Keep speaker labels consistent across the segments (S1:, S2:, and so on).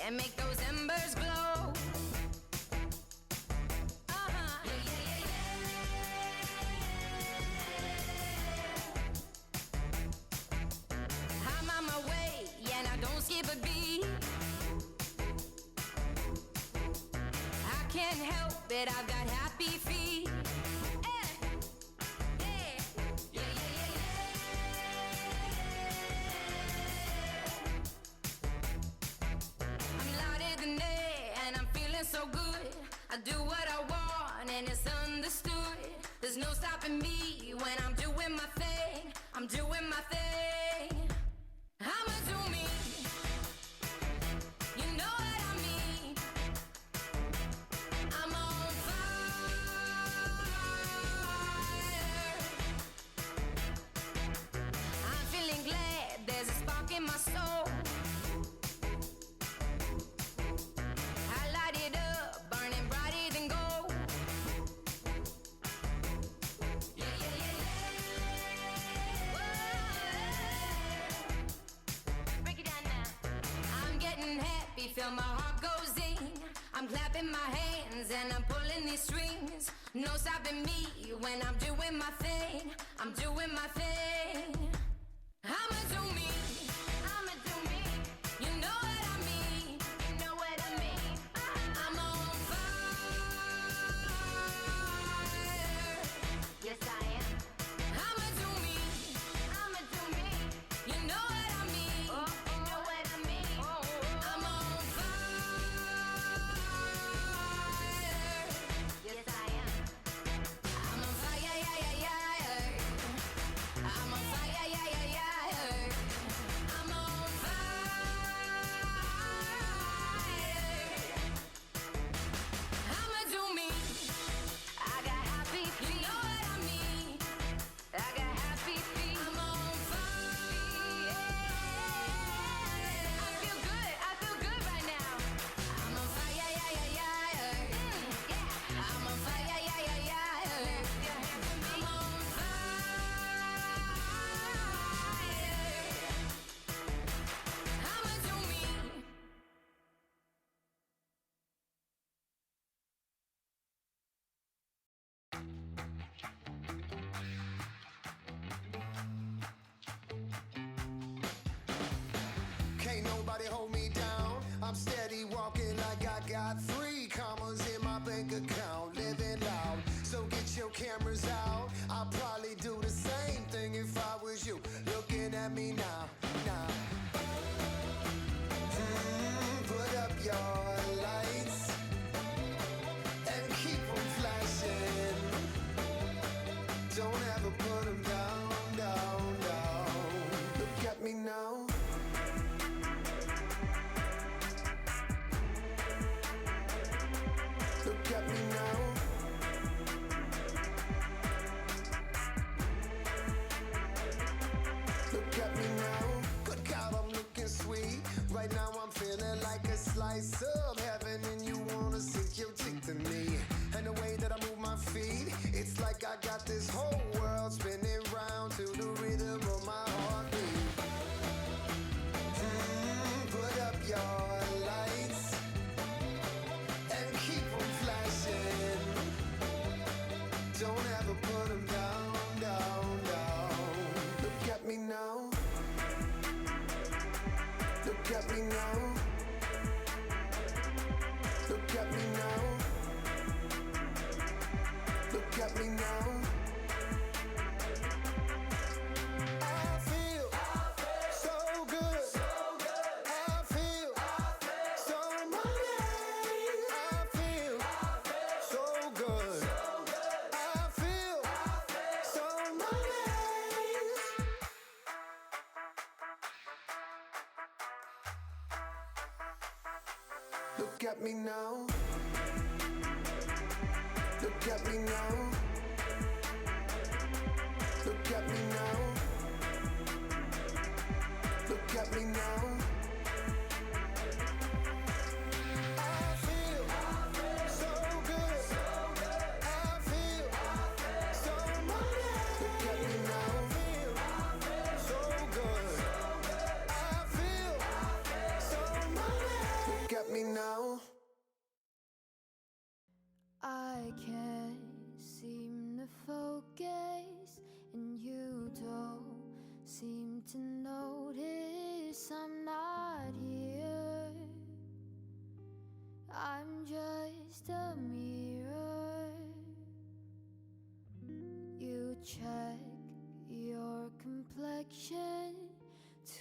S1: and make those embers glow. I'm on my way, and I don't skip a beat. I can't help it, I've got happy feet. So good, I do what I want and it's understood. There's no stopping me when I'm doing my thing. I'm doing my thing. I'ma do me. You know what I mean. I'm on fire. I'm feeling glad there's a spark in my soul. Feel my heart go zing. I'm clapping my hands and I'm pulling these strings. No stopping me when I'm doing my thing. I'm doing my thing. I'ma do me. I'ma do me. You know what I mean. You know what I mean. I'm on fire. Yes, I am. I'ma do me. I'ma do me. You know what I mean. You know what I mean. I'm on
S2: I'm steady walking like I got 3 commas in my bank account, living loud. So get your cameras out. I'll probably do the same thing if I was you. Looking at me now, now. Put up your lights and keep them flashing. Don't ever put them down, down, down. Look at me now. Look at me now. Look at me now. Good God, I'm looking sweet. Right now I'm feeling like a slice of heaven, and you wanna sink your teeth in me. And the way that I move my feet, it's like I got this whole world spinning round to the rhythm of my heartbeat. Put up your lights and keep them flashing. Don't ever put them down, down, down. Look at me now. Look at me now. Look at me now. Look at me now. I feel so good. I feel so money. I feel so good. I feel so money. Look at me now. Look at me now. Look at me now. Look at me now. I feel so good. I feel so money. Look at me now. So good. I feel so money. Look at
S3: I can't seem to focus, and you don't seem to notice I'm not here. I'm just a mirror. You check your complexion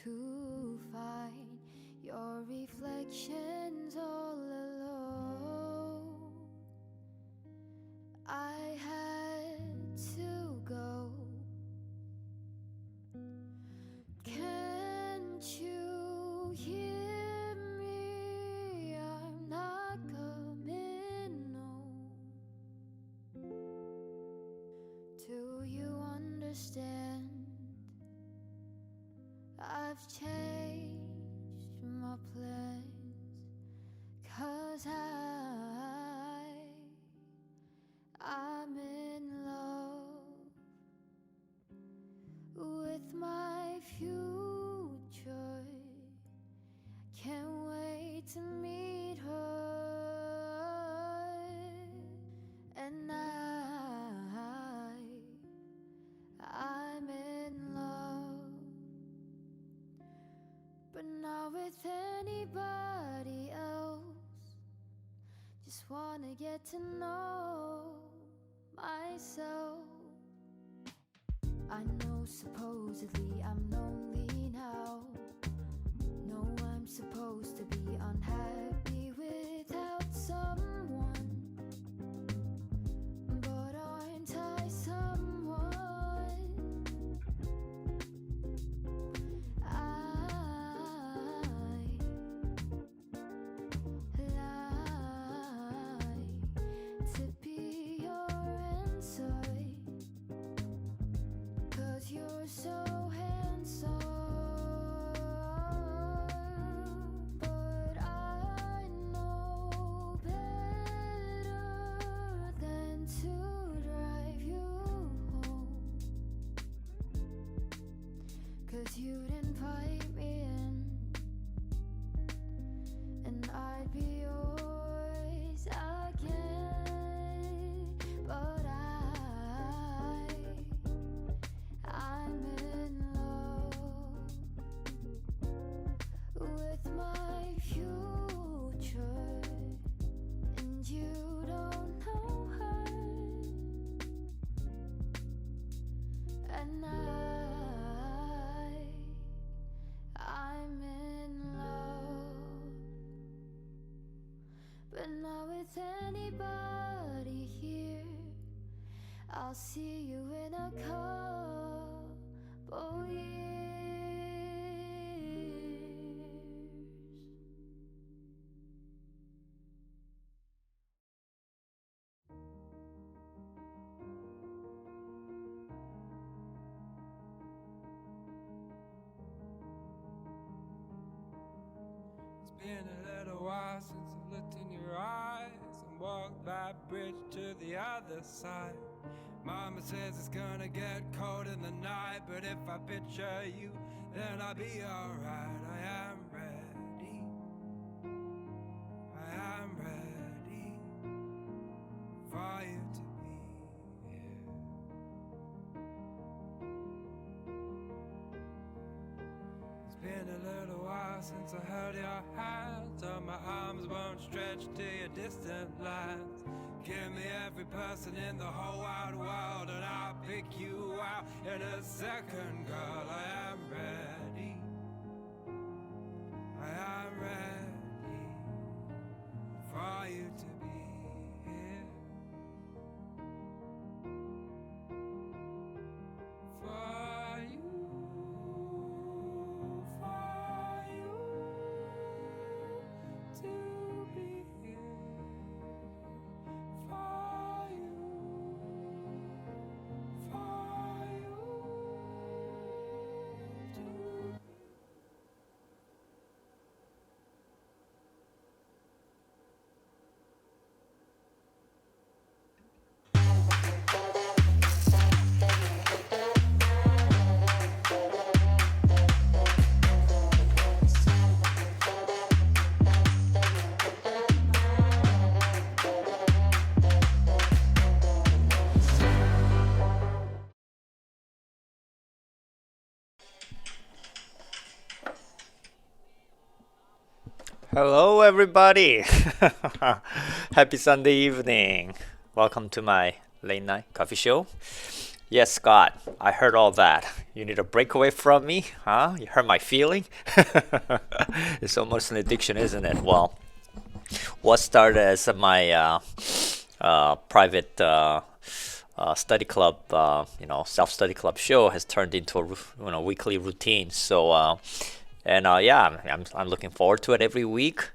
S3: to find your reflections all alone. I had to go. Can't you hear me? I'm not coming home. Do you understand? I've changed my plans, 'cause I'm in love with my future. Can't wait to meet her. And I'm in love, but not with anybody else. Just wanna get to know myself. I know supposedly I'm lonely now. No, I'm supposed to be unhappy without someone, but aren't I someone? To be your answer, 'cause you're so handsome. But I know better than to drive you home, 'cause you'd invite me in, and I'd be yours again. But I'm in love with my future, and you don't know her. And I'm in love, but not with anybody here. I'll see you in a couple years.
S4: It's been a little while since I've looked in your eyes and walked that bridge to the other side. Mama says it's gonna get cold in the night, but if I picture you, then I'll be alright. I am ready. I am ready for you to be here. It's been a little while since I held your hands, so my arms won't stretch to your distant lands. Give me every person in the whole wide world, and I'll pick you out in a second, girl. I am ready. I am ready for you to be here. For you, to be here. For you to
S5: Hello, everybody. Happy Sunday evening. Welcome to my late night coffee show. Yes, Scott, I heard all that. You need a breakaway from me, huh? You hurt my feeling? It's almost an addiction, isn't it? Well, what started as my private study club, self-study club show has turned into a weekly routine. So, yeah, I'm looking forward to it every week.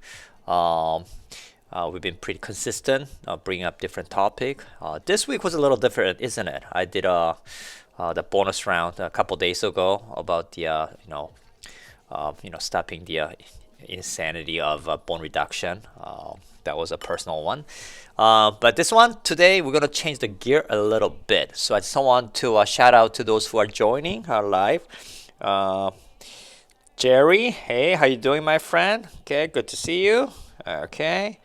S5: We've been pretty consistent, bringing up different topic. This week was a little different, isn't it? I did the bonus round a couple days ago about the stopping the insanity of bone reduction. That was a personal one. But this one today we're gonna change the gear a little bit. So I just want to shout out to those who are joining our live. Jerry, hey, how you doing, my friend? Okay, good to see you. Okay.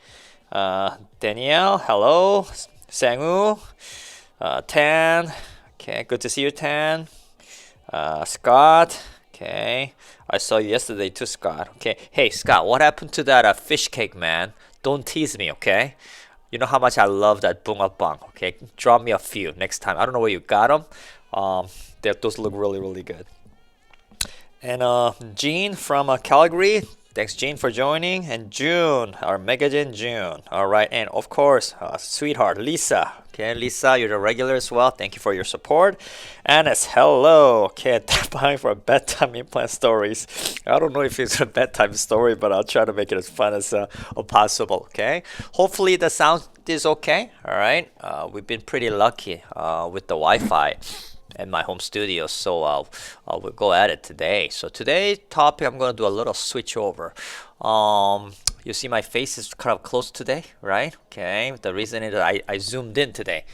S5: Danielle, hello. Sangu, Tan, okay, good to see you, Tan. Scott, okay, I saw you yesterday too, Scott. Okay, hey, Scott, what happened to that fish cake, man? Don't tease me, okay? You know how much I love that bunga bang, okay? Draw me a few next time. I don't know where you got them. Those look really, really good. And Jean from Calgary, thanks Jean for joining. And June, our Megagen June. All right, and of course, sweetheart Lisa. Okay, Lisa, you're a regular as well. Thank you for your support. Anis, hello. Okay, time for bedtime implant stories. I don't know if it's a bedtime story, but I'll try to make it as fun as possible. Okay, hopefully the sound is okay. All right, we've been pretty lucky with the Wi-Fi in my home studio, so we'll go at it today. So today's topic, I'm going to do a little switch over. You see my face is kind of close today, right? Okay, the reason is that I zoomed in today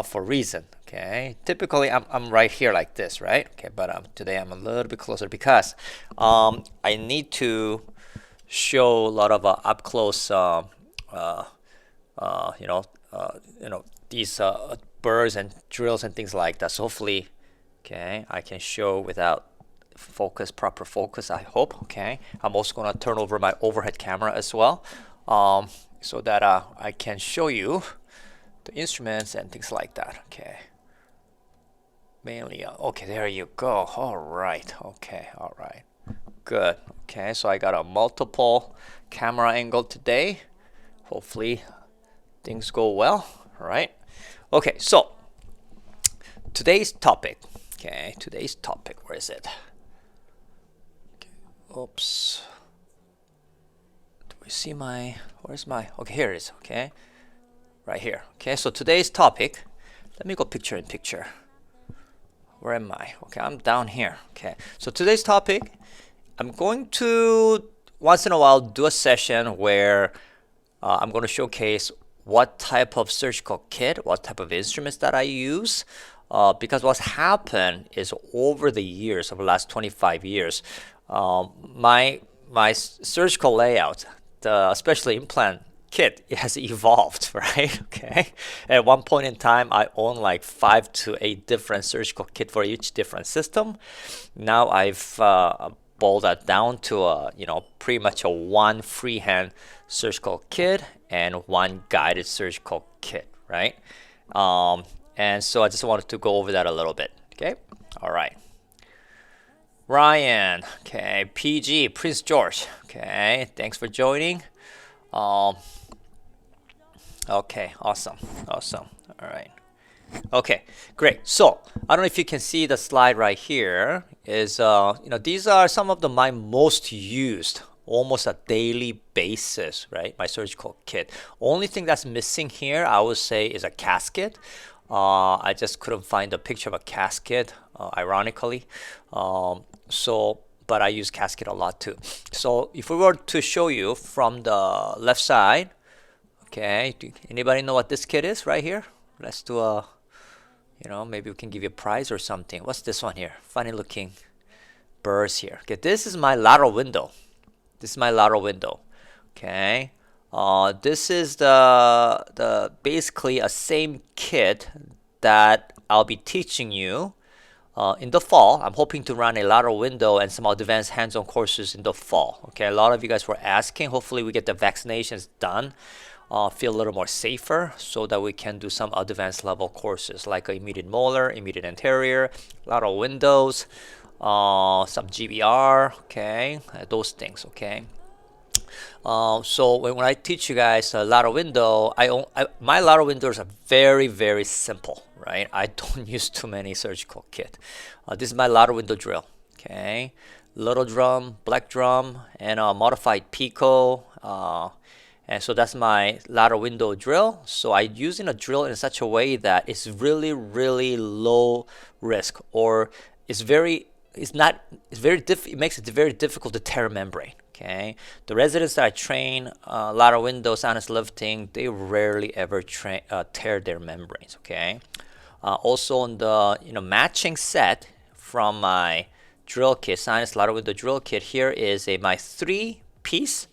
S5: for reason. Okay, typically I'm right here like this, right? Okay, but today I'm a little bit closer because I need to show a lot of up close these burrs and drills and things like that. So hopefully, okay, I can show without proper focus, I hope. Okay, I'm also going to turn over my overhead camera as well, so that I can show you the instruments and things like that. Okay, mainly okay, there you go. All right, okay, all right, good. Okay, so I got a multiple camera angle today. Hopefully things go well. All right. Okay, so today's topic. Okay, today's topic. Where is it? Okay, oops. Do we see my? Where's my? Okay, here it is. Okay, right here. Okay, so today's topic. Let me go picture in picture. Where am I? Okay, I'm down here. Okay, so today's topic. I'm going to once in a while do a session where I'm going to showcase what type of surgical kit, what type of instruments that I use. Because what's happened is over the years, over the last 25 years, my surgical layout, especially implant kit, it has evolved, right? Okay. At one point in time, I owned like 5 to 8 different surgical kit for each different system. Now I've boiled that down to pretty much a one freehand surgical kit and one guided surgical kit, right? And so I just wanted to go over that a little bit. Okay, all right. Ryan, okay, PG, Prince George, okay, thanks for joining. Okay, awesome, all right. Okay, great. So I don't know if you can see the slide right here. Is these are some of my most used, almost a daily basis, right? My surgical kit. Only thing that's missing here, I would say, is a casket. I just couldn't find a picture of a casket, ironically. But I use casket a lot too. So if we were to show you from the left side, okay, anybody know what this kit is right here? Let's do a, maybe we can give you a prize or something. What's this one here? Funny looking burrs here. Okay, this is my lateral window. Okay. This is the basically a same kit that I'll be teaching you in the fall. I'm hoping to run a lateral window and some advanced hands-on courses in the fall. Okay, a lot of you guys were asking. Hopefully we get the vaccinations done, feel a little more safer, so that we can do some advanced level courses like immediate molar, immediate anterior, lateral windows, some GBR, okay, those things, okay. So when I teach you guys a lateral window, my lateral windows are very, very simple, right? I don't use too many surgical kit. This is my lateral window drill, okay? Little drum, black drum, and a modified Pico. And so that's my lateral window drill. So I'm using a drill in such a way that it's really, really low risk, or it makes it very difficult to tear a membrane. Okay, the residents that I train lateral window sinus lifting, they rarely ever tear their membranes. Okay, also on the matching set from my drill kit, sinus lateral window drill kit, here is my three-piece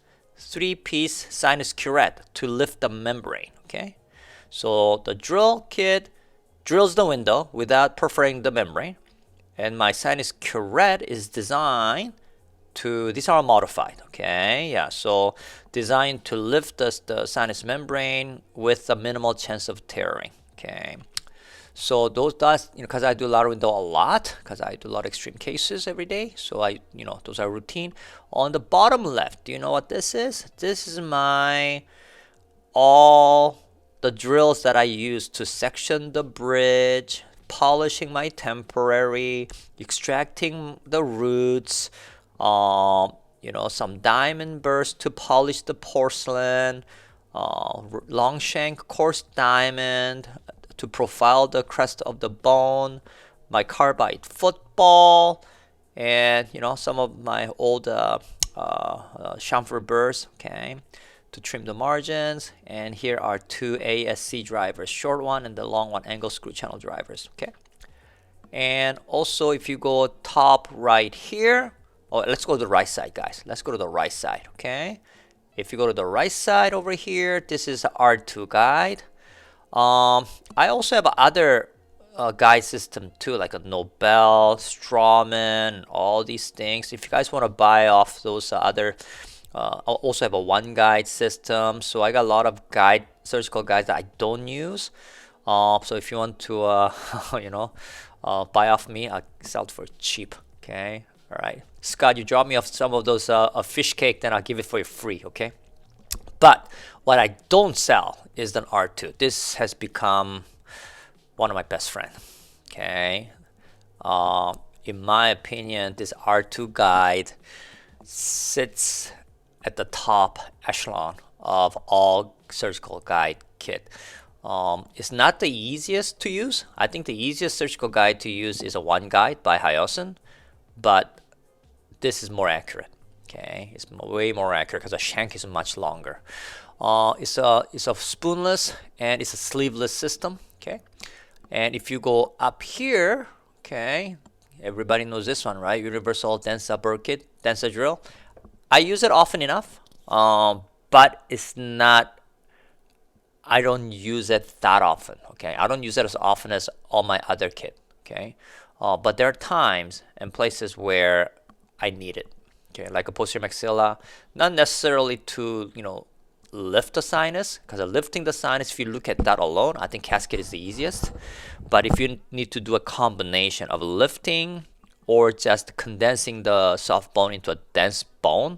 S5: sinus curette to lift the membrane. Okay, so the drill kit drills the window without perforating the membrane, and my sinus curette is designed to, these are modified, okay, yeah, so designed to lift the sinus membrane with a minimal chance of tearing. Okay, so those does, because I do lateral window a lot, because I do a lot of extreme cases every day, so those are routine. On the bottom left, do you know what this is? This is all the drills that I use to section the bridge, polishing my temporary, extracting the roots, some diamond burrs to polish the porcelain, long shank coarse diamond to profile the crest of the bone, my carbide football, and some of my old chamfer burrs, okay, to trim the margins. And here are two ASC drivers, short one and the long one, angle screw channel drivers. Okay, and also if you go top right here, let's go to the right side, guys. Let's go to the right side, okay? If you go to the right side over here, this is the R2 guide. I also have other guide system too, like a Nobel, Strawman, all these things. If you guys want to buy off those other, I also have a one guide system. So I got a lot of surgical guides that I don't use. So if you want to, buy off me, I'll sell it for cheap, okay? All right, Scott, you drop me off some of those fish cake, then I'll give it for you free, okay? But what I don't sell is the R2. This has become one of my best friends, okay? In my opinion, this R2 guide sits at the top echelon of all surgical guide kit. It's not the easiest to use. I think the easiest surgical guide to use is a one guide by Hyosin, but this is more accurate. Okay, it's way more accurate because the shank is much longer. It's a spoonless and it's a sleeveless system. Okay, and if you go up here, okay, everybody knows this one, right? Universal Densa burr kit, Densa drill. I use it often enough, but it's not. I don't use it that often. Okay, I don't use it as often as all my other kit. Okay, but there are times and places where I need it. Okay, like a posterior maxilla, not necessarily to lift the sinus, because lifting the sinus, if you look at that alone, I think cascade is the easiest. But if you need to do a combination of lifting or just condensing the soft bone into a dense bone,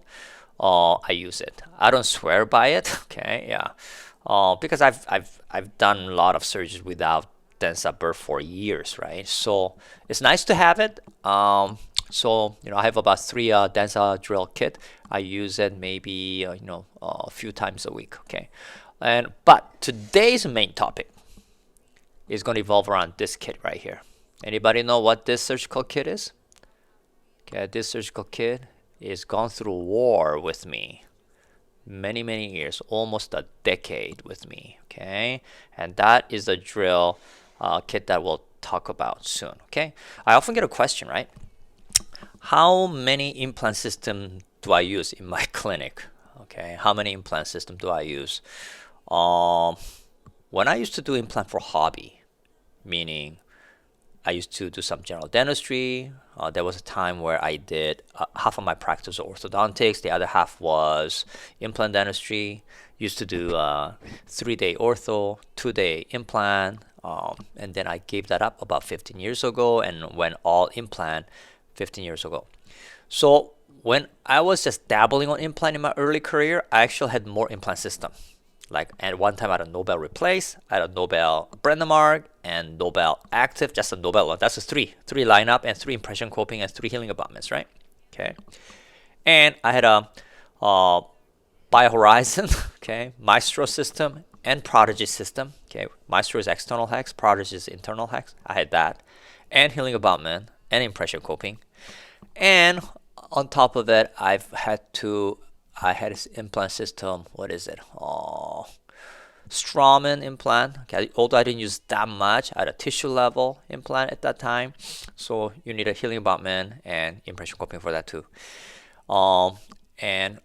S5: I use it. I don't swear by it. Okay, yeah, because I've done a lot of surgeries without Densa burr for years, right? So it's nice to have it. So I have about 3 Densa drill kit. I use it maybe a few times a week. Okay, but today's main topic is going to evolve around this kit right here. Anybody know what this surgical kit is? Okay, this surgical kit is gone through war with me. Many years, almost a decade with me. Okay, and that is the drill kit that we'll talk about soon. Okay, I often get a question, right? How many implant systems do I use in my clinic? Okay, how many implant systems do I use? When I used to do implant for hobby, meaning I used to do some general dentistry. There was a time where I did half of my practice was orthodontics, the other half was implant dentistry. Used to do 3-day ortho, 2-day implant, and then I gave that up about 15 years ago and went all implant 15 years ago. So when I was just dabbling on implant in my early career, I actually had more implant system. Like at one time I had a Nobel Replace, I had a Nobel Brennemark, and Nobel Active, just a Nobel. That's a three lineup and 3 impression coping and 3 healing abutments, right? Okay. And I had a BioHorizon, okay, Maestro system and Prodigy system. Okay, Maestro is external hex, Prodigy is internal hex. I had that, and healing abutment and impression coping. And on top of that, I had this implant system. What is it? Straumann implant. Okay, although I didn't use that much, I had a tissue level implant at that time. So you need a healing abutment and impression coping for that too. And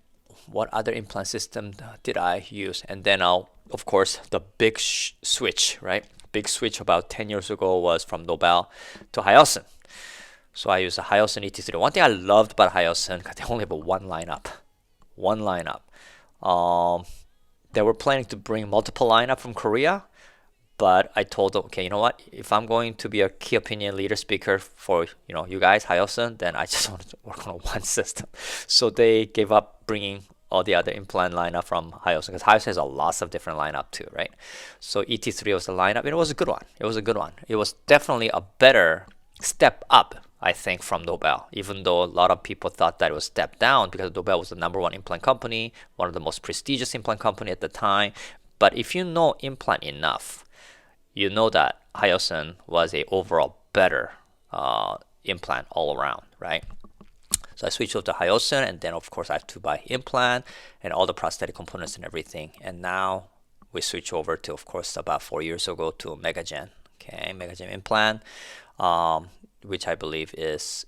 S5: what other implant system did I use? And then of course, the big switch, right? Big switch about 10 years ago was from Nobel to Hyoscine. So I used a Hyoscine ET3. One thing I loved about Hyoscine, because they only have one lineup. They were planning to bring multiple lineup from Korea, but I told them, okay, you know what? If I'm going to be a key opinion leader speaker for you guys, Hyoscine, then I just want to work on one system. So they gave up bringing all the other implant lineup from Hyoscine, because Hyoscine has a lots of different lineup too, right? So ET3 was the lineup, and it was a good one. It was definitely a better step up, I think, from Nobel, even though a lot of people thought that it was step down because Nobel was the #1 implant company, one of the most prestigious implant company at the time. But if you know implant enough, you know that Hyoscine was a overall better implant all around, right? So I switched over to Hyoscine, and then of course I have to buy implant and all the prosthetic components and everything. And now we switch over to, of course, about 4 years ago to Megagen. Okay, Megagen implant, which I believe is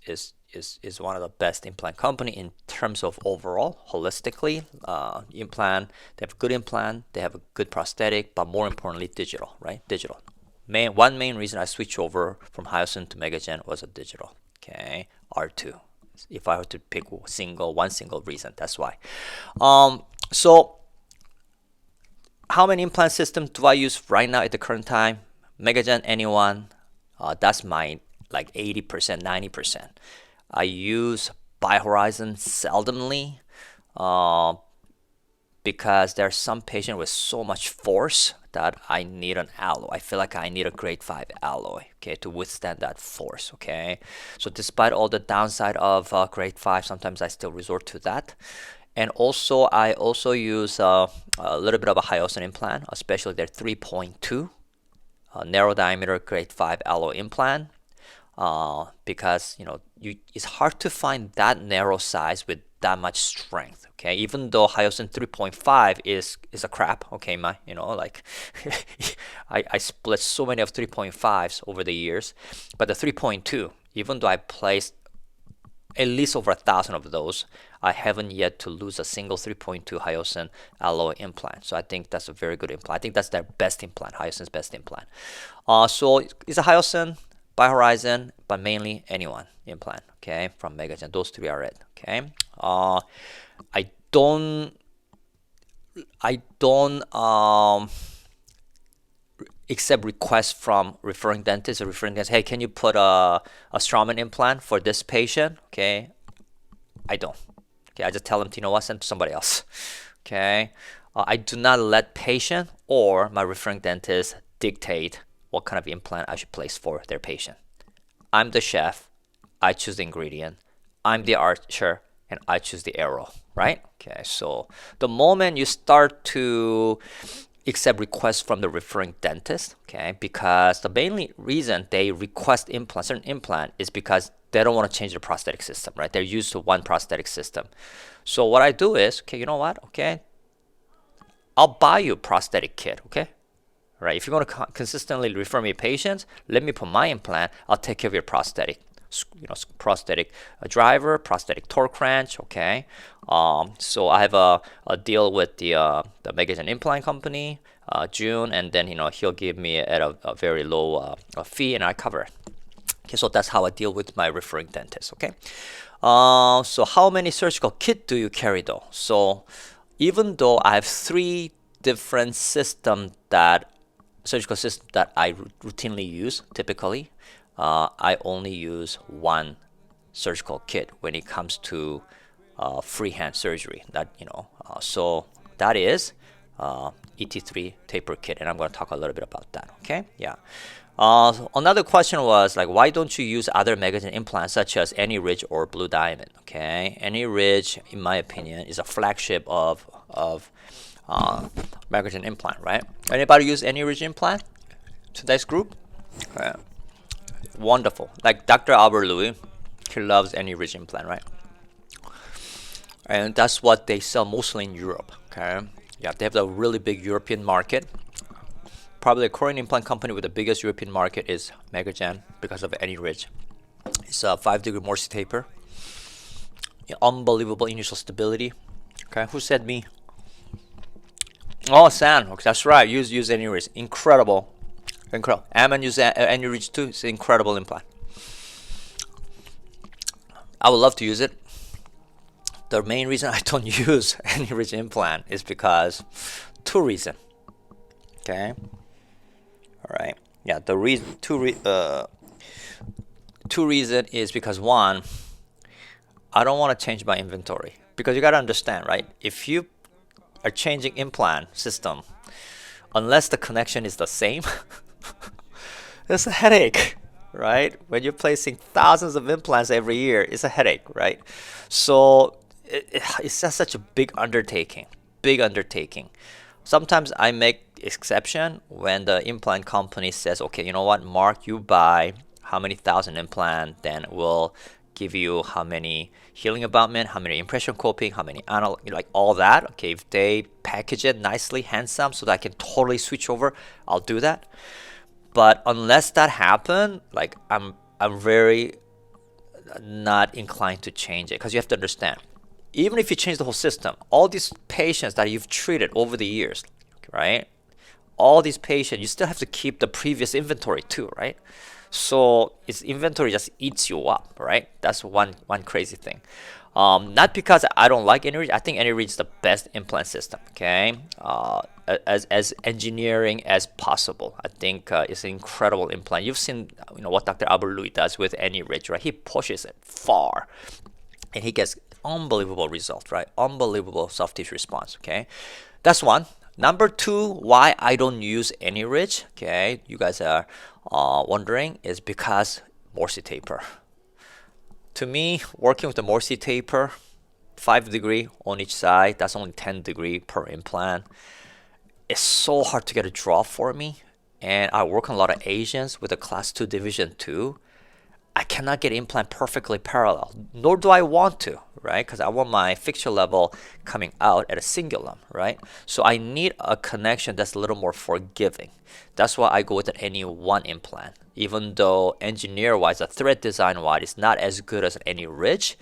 S5: one of the best implant company in terms of overall holistically implant. They have a good implant, they have a good prosthetic, but more importantly digital, right? Digital. One main reason I switched over from Hyoscine to Megagen was a digital. Okay, R2. If I were to pick one single reason, that's why. So how many implant systems do I use right now at the current time? Megagen, anyone? That's my like 80%, 90%. I use BioHorizon seldomly because there's some patient with so much force that I need an alloy. I feel like I need a grade 5 alloy, okay, to withstand that force, okay? So despite all the downside of grade 5, sometimes I still resort to that. And also, I also use a little bit of a Hyoscine implant, especially their 3.2 narrow diameter grade 5 alloy implant. Because it's hard to find that narrow size with that much strength. Okay, even though Hyoscine 3.5 is a crap. Okay, I split so many of 3.5s over the years, but the 3.2, even though I placed at least over 1,000 of those, I haven't yet to lose a single 3.2 Hyoscine alloy implant. So I think that's a very good implant. I think that's their best implant, Hyoscine's best implant. So it's a Hyoscine, BioHorizon, but mainly anyone implant, okay, from Megagen. Those 3 are it, okay. I don't accept requests from referring dentists. Hey, can you put a Straumann implant for this patient? Okay, I don't. Okay, I just tell them to, send to somebody else. Okay, I do not let patient or my referring dentist dictate what kind of implant I should place for their patient. I'm the chef, I choose the ingredient. I'm the archer, and I choose the arrow, right? Okay, so the moment you start to accept requests from the referring dentist, okay, because the main reason they request certain implant is because they don't want to change their prosthetic system, right? They're used to one prosthetic system. So what I do is, okay, you know what? Okay, I'll buy you a prosthetic kit, okay? Right? If you're going to consistently refer me patients, let me put my implant. I'll take care of your prosthetic. Prosthetic driver, prosthetic torque wrench. Okay. So I have a deal with the Megagen implant company, June, and then he'll give me at a very low fee, and I cover it. Okay, so that's how I deal with my referring dentist. Okay, so how many surgical kit do you carry though? So even though I have 3 different surgical systems that I routinely use, typically, I only use 1 surgical kit when it comes to freehand surgery. So that is ET3 taper kit, and I'm going to talk a little bit about that. Okay, yeah. So another question was like, why don't you use other Megagen implants such as AnyRidge or Blue Diamond? Okay, AnyRidge, in my opinion, is a flagship of Megagen implant, right? Anybody use AnyRidge implant? Today's group? Okay. Wonderful. Like Dr. Albert Louis, he loves AnyRidge implant, right? And that's what they sell mostly in Europe. Okay, yeah, they have a really big European market. Probably the Korean implant company with the biggest European market is Megagen because of AnyRidge. It's a 5-degree Morse taper. Unbelievable initial stability. Okay, who said me? Oh, San. Okay, that's right. Use AnyRidge. Incredible. Ammon use AnyRidge too. It's an incredible implant. I would love to use it. The main reason I don't use AnyRidge implant is because 2 reasons. Okay. All right. Yeah. The reason 2 reason is because 1, I don't want to change my inventory, because you got to understand, right? If you are changing implant system, unless the connection is the same, it's a headache, right? When you're placing thousands of implants every year, it's a headache, right? So it's just such a big undertaking. Sometimes I make exception when the implant company says, okay, you know what, Mark, you buy how many thousand implant, then we'll give you how many healing abutment, how many impression coping, how many analog, like all that. Okay, if they package it nicely, handsome, so that I can totally switch over, I'll do that. But unless that happen, like I'm very not inclined to change it, because you have to understand, even if you change the whole system, all these patients that you've treated over the years, right? All these patients, you still have to keep the previous inventory too, right? So its inventory just eats you up, right? That's one crazy thing. Not because I don't like AnyRidge. I think AnyRidge is the best implant system. Okay, as engineering as possible. I think it's an incredible implant. You've seen what Dr. Albert Louis does with AnyRidge, right? He pushes it far, and he gets unbelievable results, right? Unbelievable soft tissue response. Okay, that's 1. Number 2, why I don't use AnyRidge, okay, you guys are wondering, is because Morse taper. To me, working with the Morse taper, 5 degree on each side, that's only 10 degree per implant. It's so hard to get a draw for me, and I work on a lot of Asians with a class 2 division 2. I cannot get implant perfectly parallel, nor do I want to, right? Because I want my fixture level coming out at a cingulum, right? So I need a connection that's a little more forgiving. That's why I go with any 1 implant, even though engineer-wise, the thread design-wise, is not as good as AnyRidge,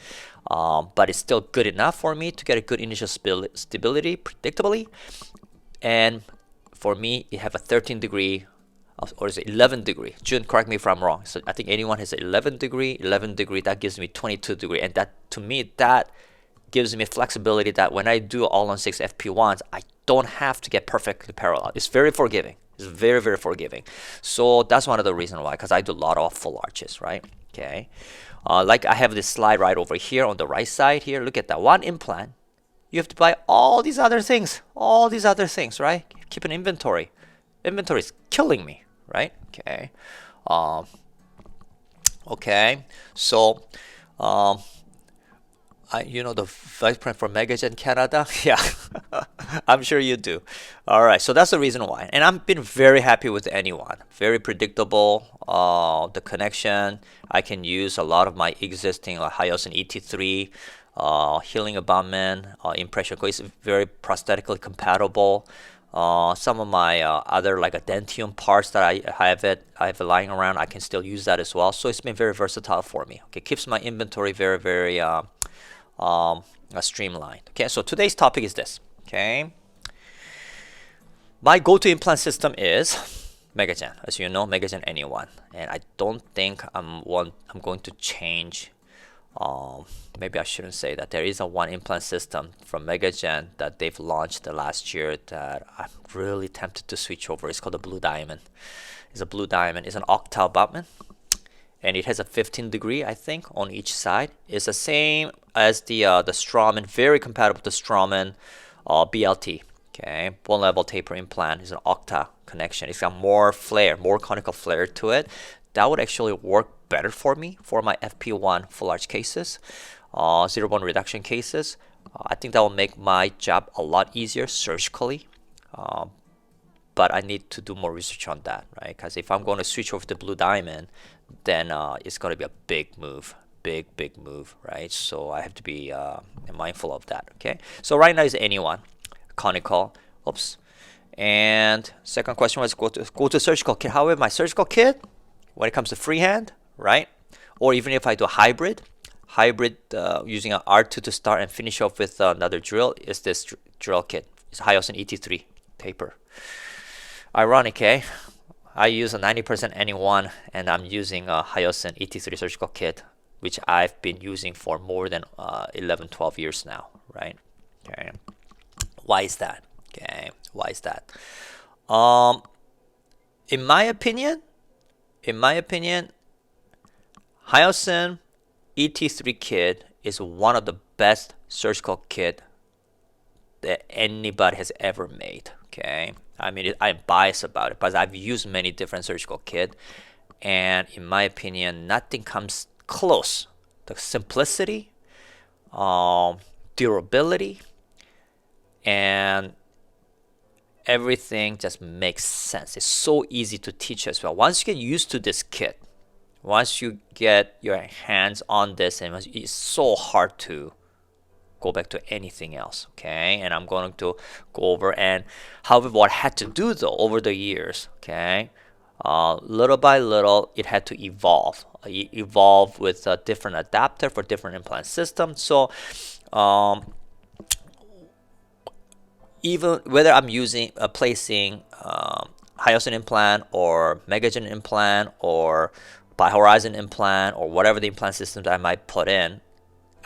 S5: but it's still good enough for me to get a good initial stability predictably. And for me, it have a 13 degree, or is it 11 degree? June, correct me if I'm wrong. So I think anyone has 11 degree, that gives me 22 degree. And that, to me, that gives me flexibility that when I do all-on-6 FP1s, I don't have to get perfectly parallel. It's very forgiving. It's very, very forgiving. So that's one of the reasons why, because I do a lot of full arches, right? Okay. Like I have this slide right over here on the right side here. Look at that. 1 implant. You have to buy all these other things, right? Keep an inventory. Inventory is killing me. Right? Okay. Okay. So, the vice president for Megagen Canada. Yeah, I'm sure you do. All right. So that's the reason why. And I've been very happy with anyone. Very predictable. The connection. I can use a lot of my existing Hyosin ET3, healing abutment, impression. It's very prosthetically compatible. Some of my other like a dentium parts that I have lying around, I can still use that as well. So it's been very versatile for me. Okay, keeps my inventory very, very streamlined. Okay, so today's topic is this. Okay, my go-to implant system is MegaGen. As you know, MegaGen anyone, and I don't think I'm going to change. Maybe I shouldn't say that. There is a one implant system from MegaGen that they've launched the last year that I'm really tempted to switch over. It's called the Blue Diamond. It's a Blue Diamond. It's an octa abutment, and it has a 15-degree, I think, on each side. It's the same as the Straumann, very compatible with the Straumann BLT. Okay, bone level taper implant is an octa connection. It's got more flare, more conical flare to it. That would actually work better for me for my FP1 full arch cases, zero bone reduction cases. I think that will make my job a lot easier surgically. But I need to do more research on that, right? Because if I'm going to switch over to Blue Diamond, then it's going to be a big move, big move, right? So I have to be mindful of that. Okay. So right now is anyone conical. Oops. And second question was go to surgical kit. However, my surgical kit, when it comes to freehand, right? Or even if I do a hybrid using an R2 to start and finish off with another drill, is this drill kit. It's Hyosin ET3 taper. Ironic, eh? I use a 90% anyone, and I'm using a Hyosin ET3 surgical kit, which I've been using for more than 11, 12 years now, right? Okay. Why is that? Okay. Why is that? In my opinion, Hyosin ET3 kit is one of the best surgical kit that anybody has ever made. Okay, I mean, I'm biased about it, but I've used many different surgical kit, and in my opinion, nothing comes close. The simplicity, durability, and everything just makes sense. It's so easy to teach as well. Once you get used to this kit, once you get your hands on this, and it's so hard to go back to anything else. Okay, and I'm going to go over and however what I had to do though over the years. Okay, little by little it had to evolve with a different adapter for different implant systems. So even whether I'm using placing Hyosin implant or MegaGen implant or Bi-Horizon implant or whatever the implant systems I might put in,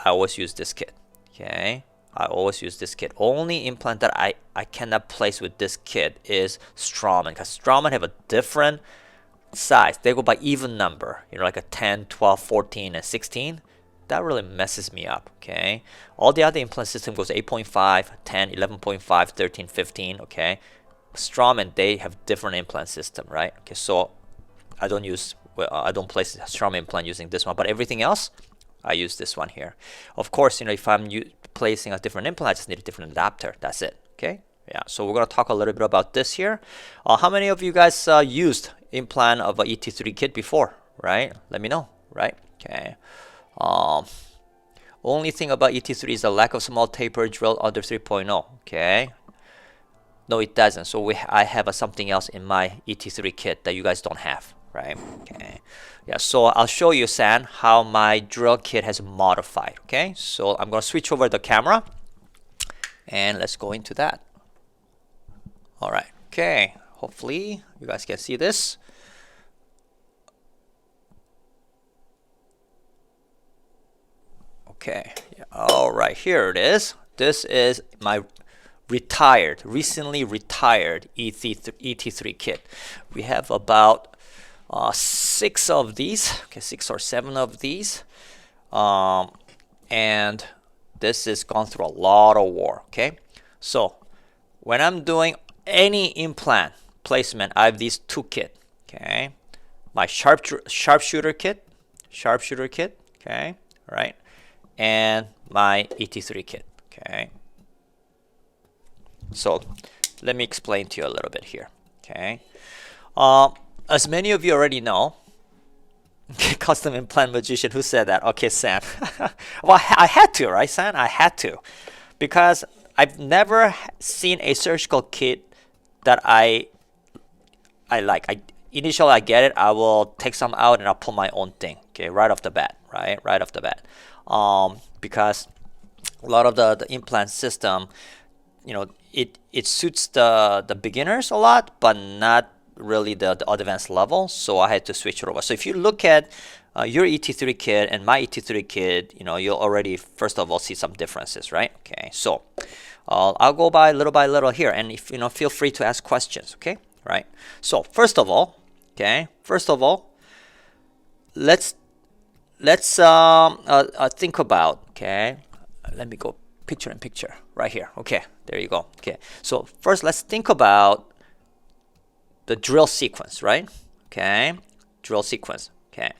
S5: I always use this kit. Okay, I always use this kit. Only implant that I cannot place with this kit is Straumann, because Straumann have a different size. They go by even number, you know, like a 10, 12, 14, and 16. That really messes me up. Okay, all the other implant system goes 8.5, 10, 11.5, 13, 15. Okay, Straumann, they have different implant system, right? Okay, so I don't place Straumann implant using this one, but everything else I use this one here. Of course, you know, if I'm placing a different implant, I just need a different adapter. That's it. Okay. Yeah. So we're gonna talk a little bit about this here. How many of you guys used implant of a ET3 kit before? Right? Let me know. Right? Okay. Only thing about ET3 is the lack of small taper drill under 3.0. Okay. No, it doesn't. So I have something else in my ET3 kit that you guys don't have. Right? Okay. Yeah, so I'll show you, San, how my drill kit has modified. Okay, so I'm gonna switch over the camera and let's go into that. All right. Okay, hopefully you guys can see this. Okay. Yeah. All right, here it is. This is my recently retired ET3 kit. We have about 6 of these, okay, 6 or 7 of these, and this has gone through a lot of war. Okay, so when I'm doing any implant placement, I have these 2 kit. Okay, my sharpshooter kit, okay, right, and my ET3 kit. Okay, so let me explain to you a little bit here. Okay, as many of you already know, custom implant magician, who said that? Okay, San. Well, I had to, right, San? I had to, because I've never seen a surgical kit that I like. Initially I get it, I will take some out and I'll put my own thing. Okay, right off the bat, right off the bat, because a lot of the implant system, you know, it suits the beginners a lot, but not really the advanced level, so I had to switch it over. So if you look at your ET3 kit and my ET3 kit, you'll already first of all see some differences, right? Okay, so I'll go by little here, and if feel free to ask questions. Okay, right? So first of all, let's think about. Okay, let me go picture in picture right here. Okay, there you go. Okay, so first let's think about the drill sequence, right? Okay, drill sequence. Okay,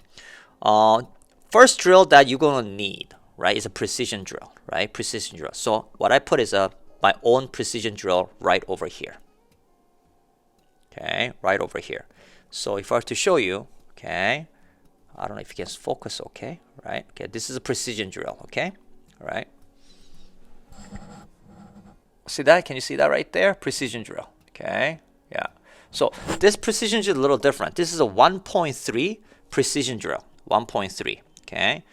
S5: first drill that you're gonna need, right, is a precision drill, right? Precision drill. So what I put is my own precision drill right over here. Okay, right over here. So if I were to show you, okay, I don't know if you can focus. Okay, right? Okay, this is a precision drill. Okay, all right. See that? Can you see that right there? Precision drill. Okay, yeah. So this precision drill is a little different. This is a 1.3 precision drill. 1.3. Okay,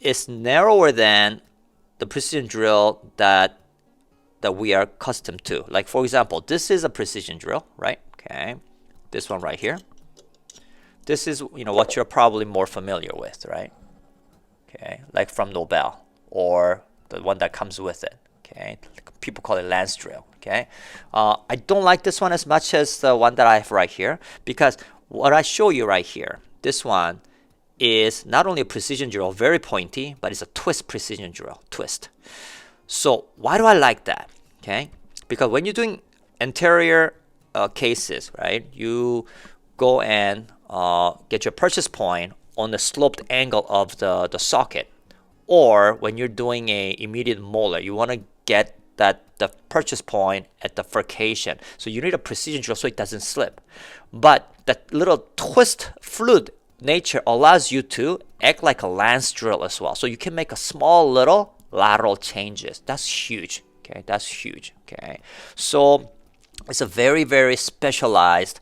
S5: it's narrower than the precision drill that we are accustomed to. Like for example, this is a precision drill, right? Okay, this one right here. This is what you're probably more familiar with, right? Okay, like from Nobel or the one that comes with it. Okay, people call it lance drill. Okay, I don't like this one as much as the one that I have right here, because what I show you right here, this one is not only a precision drill, very pointy, but it's a twist precision drill, twist. So why do I like that? Okay, because when you're doing anterior cases, right, you go and get your purchase point on the sloped angle of the socket, or when you're doing a immediate molar, you want to get the purchase point at the furcation. So you need a precision drill so it doesn't slip. But that little twist fluid nature allows you to act like a lance drill as well. So you can make a small little lateral changes. That's huge. Okay, that's huge. Okay, so it's a very, very specialized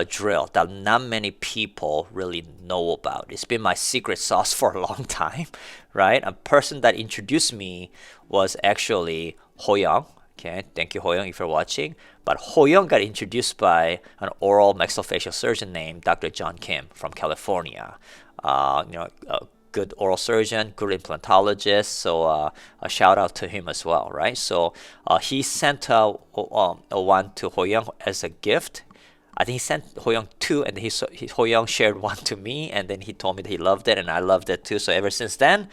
S5: drill that not many people really know about. It's been my secret sauce for a long time, right? A person that introduced me was actually Ho-young. Okay, thank you, Ho-young, if you're watching. But Ho-young got introduced by an oral maxillofacial surgeon named Dr. John Kim from California. A good oral surgeon, good implantologist. So a shout out to him as well, right? So he sent one to Ho-young as a gift. I think he sent Ho-young 2, and Ho-young shared one to me, and then he told me that he loved it, and I loved it too. So ever since then,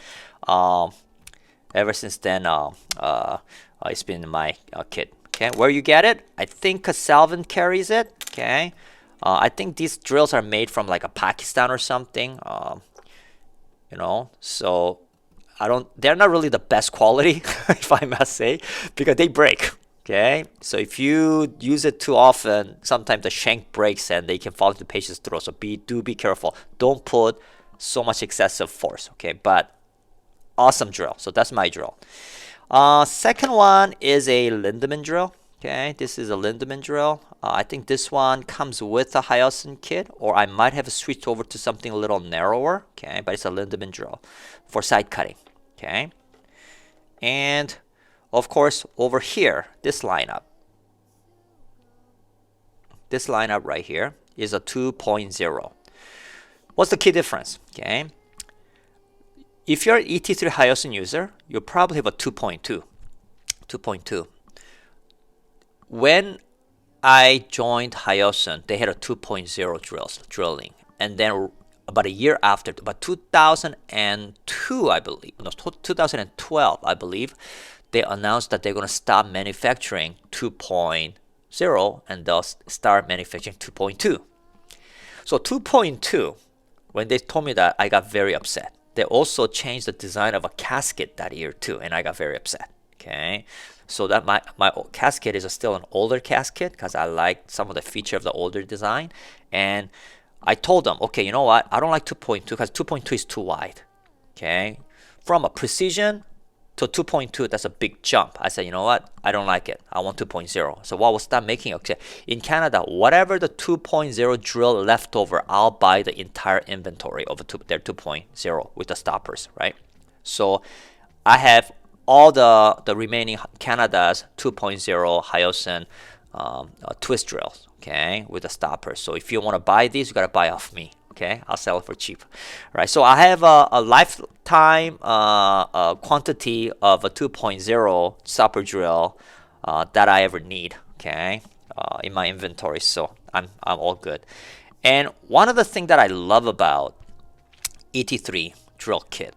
S5: it's been my kit. Okay, where you get it? I think Salvin carries it. Okay, I think these drills are made from like a Pakistan or something. So they're not really the best quality, if I must say, because they break. Okay, so if you use it too often, sometimes the shank breaks and they can fall into the patient's throat. So do be careful. Don't put so much excessive force. Okay, but awesome drill. So that's my drill. Second one is a Lindemann drill. Okay, this is a Lindemann drill. I think this one comes with a Hyosin kit, or I might have switched over to something a little narrower. Okay, but it's a Lindemann drill for side cutting. Okay, and of course over here, this lineup right here is a 2.0. What's the key difference? Okay, if you're an ET3 Hyosin user, you probably have a 2.2. When I joined Hyosin, they had a 2.0 drilling, and then about a year after, about 2002, I believe, no, 2012, I believe, they announced that they're going to stop manufacturing 2.0 and they'll start manufacturing 2.2. So 2.2, when they told me that, I got very upset. They also changed the design of a casket that year too, and I got very upset. Okay, so that my casket is still an older casket because I like some of the feature of the older design, and I told them, okay, you know what? I don't like 2.2 because 2.2 is too wide. Okay, from a precision to 2.2, that's a big jump. I said, you know what? I don't like it. I want 2.0. So what was that making? Okay, in Canada, whatever the 2.0 drill left over, I'll buy the entire inventory of their 2.0 with the stoppers, right? So I have all the remaining Canada's 2.0 Hyosin twist drills, okay, with a stopper. So if you want to buy these, you got to buy off me. Okay, I'll sell it for cheap. All right, so I have a lifetime quantity of a 2.0 stopper drill that I ever need. Okay, in my inventory, so I'm all good. And one of the things that I love about ET3 drill kit,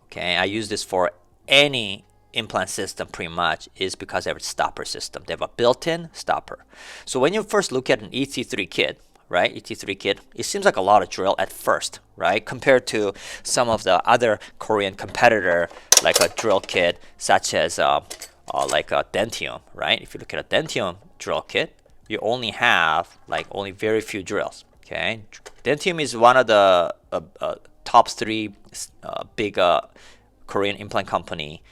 S5: okay, I use this for any implant system pretty much, is because they have a stopper system. They have a built-in stopper. So when you first look at an ET3 kit, right, ET3 kit, it seems like a lot of drill at first, right, compared to some of the other Korean competitor, like a drill kit such as like a Dentium, right? If you look at a Dentium drill kit, you only have like only very few drills. Okay, Dentium is one of the top 3 big Korean implant company,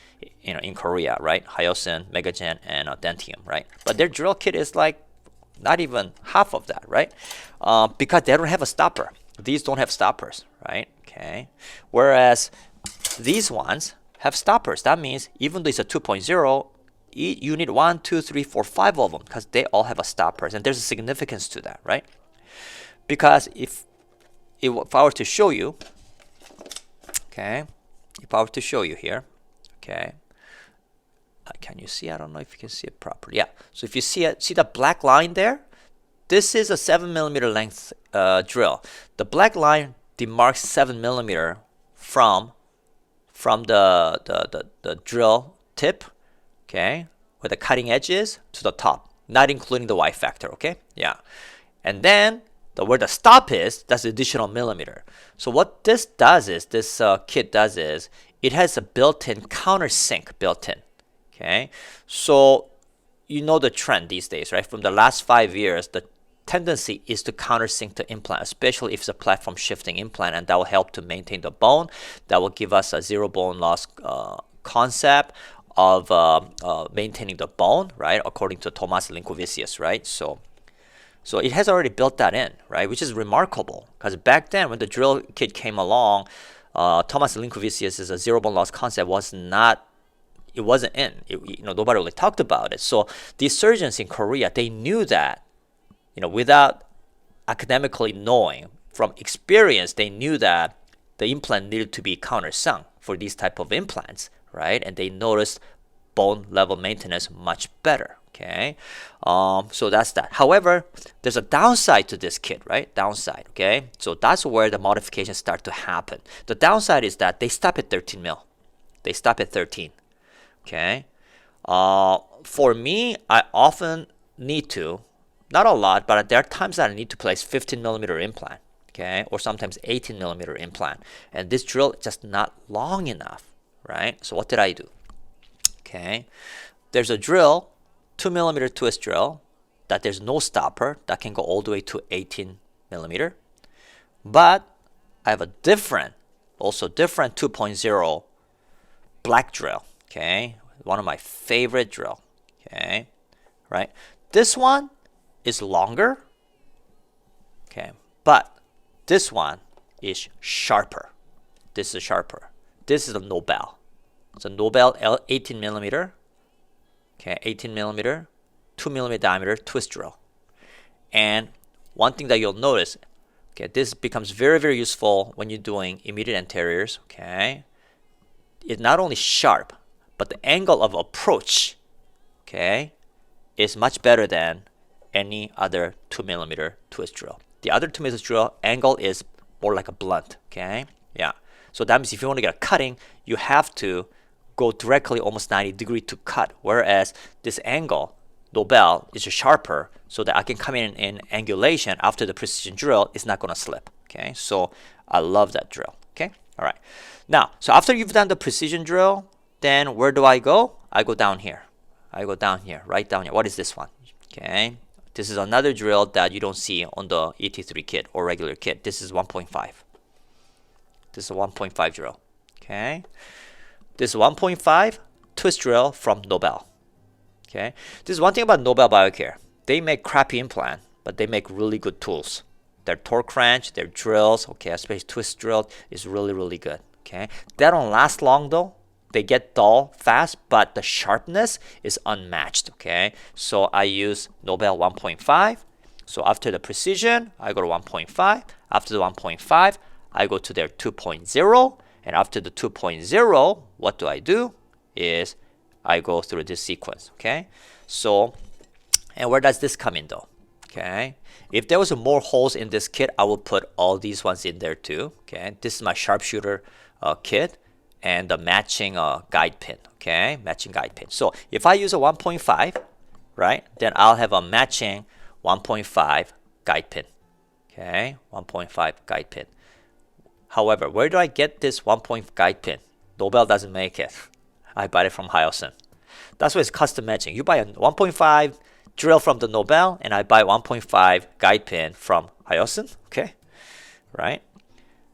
S5: you know, in Korea, right? Hyosin, Megagen, and Dentium, right? But their drill kit is like not even half of that, right? Because they don't have a stopper. These don't have stoppers, right? Okay, whereas these ones have stoppers. That means even though it's a 2.0, you need 1, 2, 3, 4, 5 of them because they all have a stoppers, and there's a significance to that, right? Because if I were to show you, okay, if I were to show you here, okay, can you see? I don't know if you can see it properly. Yeah. So if you see it, see the black line there? This is a 7mm length drill. The black line demarks 7mm from the drill tip, okay, where the cutting edge is, to the top, not including the Y factor, okay? Yeah. And then where the stop is, that's the additional millimeter. So what this does is, this kit does is, it has a built-in countersink built in, okay? So you know the trend these days, right? From the last 5 years, the tendency is to countersink the implant, especially if it's a platform shifting implant, and that will help to maintain the bone. That will give us a zero bone loss concept of maintaining the bone, right? According to Thomas Linkovicius, right? So it has already built that in, right? Which is remarkable, because back then when the drill kit came along, Thomas Linkovicius' zero bone loss concept was not, it wasn't in. You know, nobody really talked about it. So these surgeons in Korea, they knew that, you know, without academically knowing, from experience, they knew that the implant needed to be countersunk for these type of implants, right? And they noticed bone level maintenance much better. Okay, so that's that. However, there's a downside to this kit, right? Downside, okay? So that's where the modifications start to happen. The downside is that they stop at 13 mil. They stop at 13, okay? For me, I often need to, not a lot, but there are times that I need to place 15mm implant, okay? Or sometimes 18mm implant. And this drill is just not long enough, right? So what did I do? Okay, there's a drill, 2mm twist drill, that there's no stopper, that can go all the way to 18mm. But I have a different 2.0 black drill, okay? One of my favorite drill, okay? Right? This one is longer, okay? But this one is sharper. This is sharper. This is a Nobel. It's a Nobel 18mm. Okay, 18mm, 2mm diameter twist drill. And one thing that you'll notice, okay, this becomes very, very useful when you're doing immediate anteriors, okay? It's not only sharp, but the angle of approach, okay, is much better than any other 2mm twist drill. The other 2mm drill angle is more like a blunt, okay? Yeah. So that means if you want to get a cutting, you have to go directly almost 90 degrees to cut, whereas this angle, Nobel, is sharper, so that I can come in angulation after the precision drill. It's not going to slip, okay? So I love that drill, okay? All right. Now, so after you've done the precision drill, then where do I go? I go down here. I go down here, right down here. What is this one? Okay. This is another drill that you don't see on the ET3 kit or regular kit. This is 1.5. This is a 1.5 drill, okay? This is 1.5 twist drill from Nobel. Okay, this is one thing about Nobel Biocare. They make crappy implant, but they make really good tools. Their torque wrench, their drills, okay, especially twist drill is really, really good. Okay, they don't last long though, they get dull fast, but the sharpness is unmatched, okay? So I use Nobel 1.5. So after the precision, I go to 1.5. After the 1.5, I go to their 2.0. And after the 2.0, what do? Is I go through this sequence, okay? So, and where does this come in though? Okay, if there was more holes in this kit, I will put all these ones in there too. Okay, this is my sharpshooter kit and the matching guide pin. Okay, matching guide pin. So if I use a 1.5, right, then I'll have a matching 1.5 guide pin. Okay, 1.5 guide pin. However, where do I get this 1.5 guide pin? Nobel doesn't make it. I buy it from Hyosin. That's why it's custom matching. You buy a 1.5 drill from the Nobel, and I buy 1.5 guide pin from Hyosin, okay, right?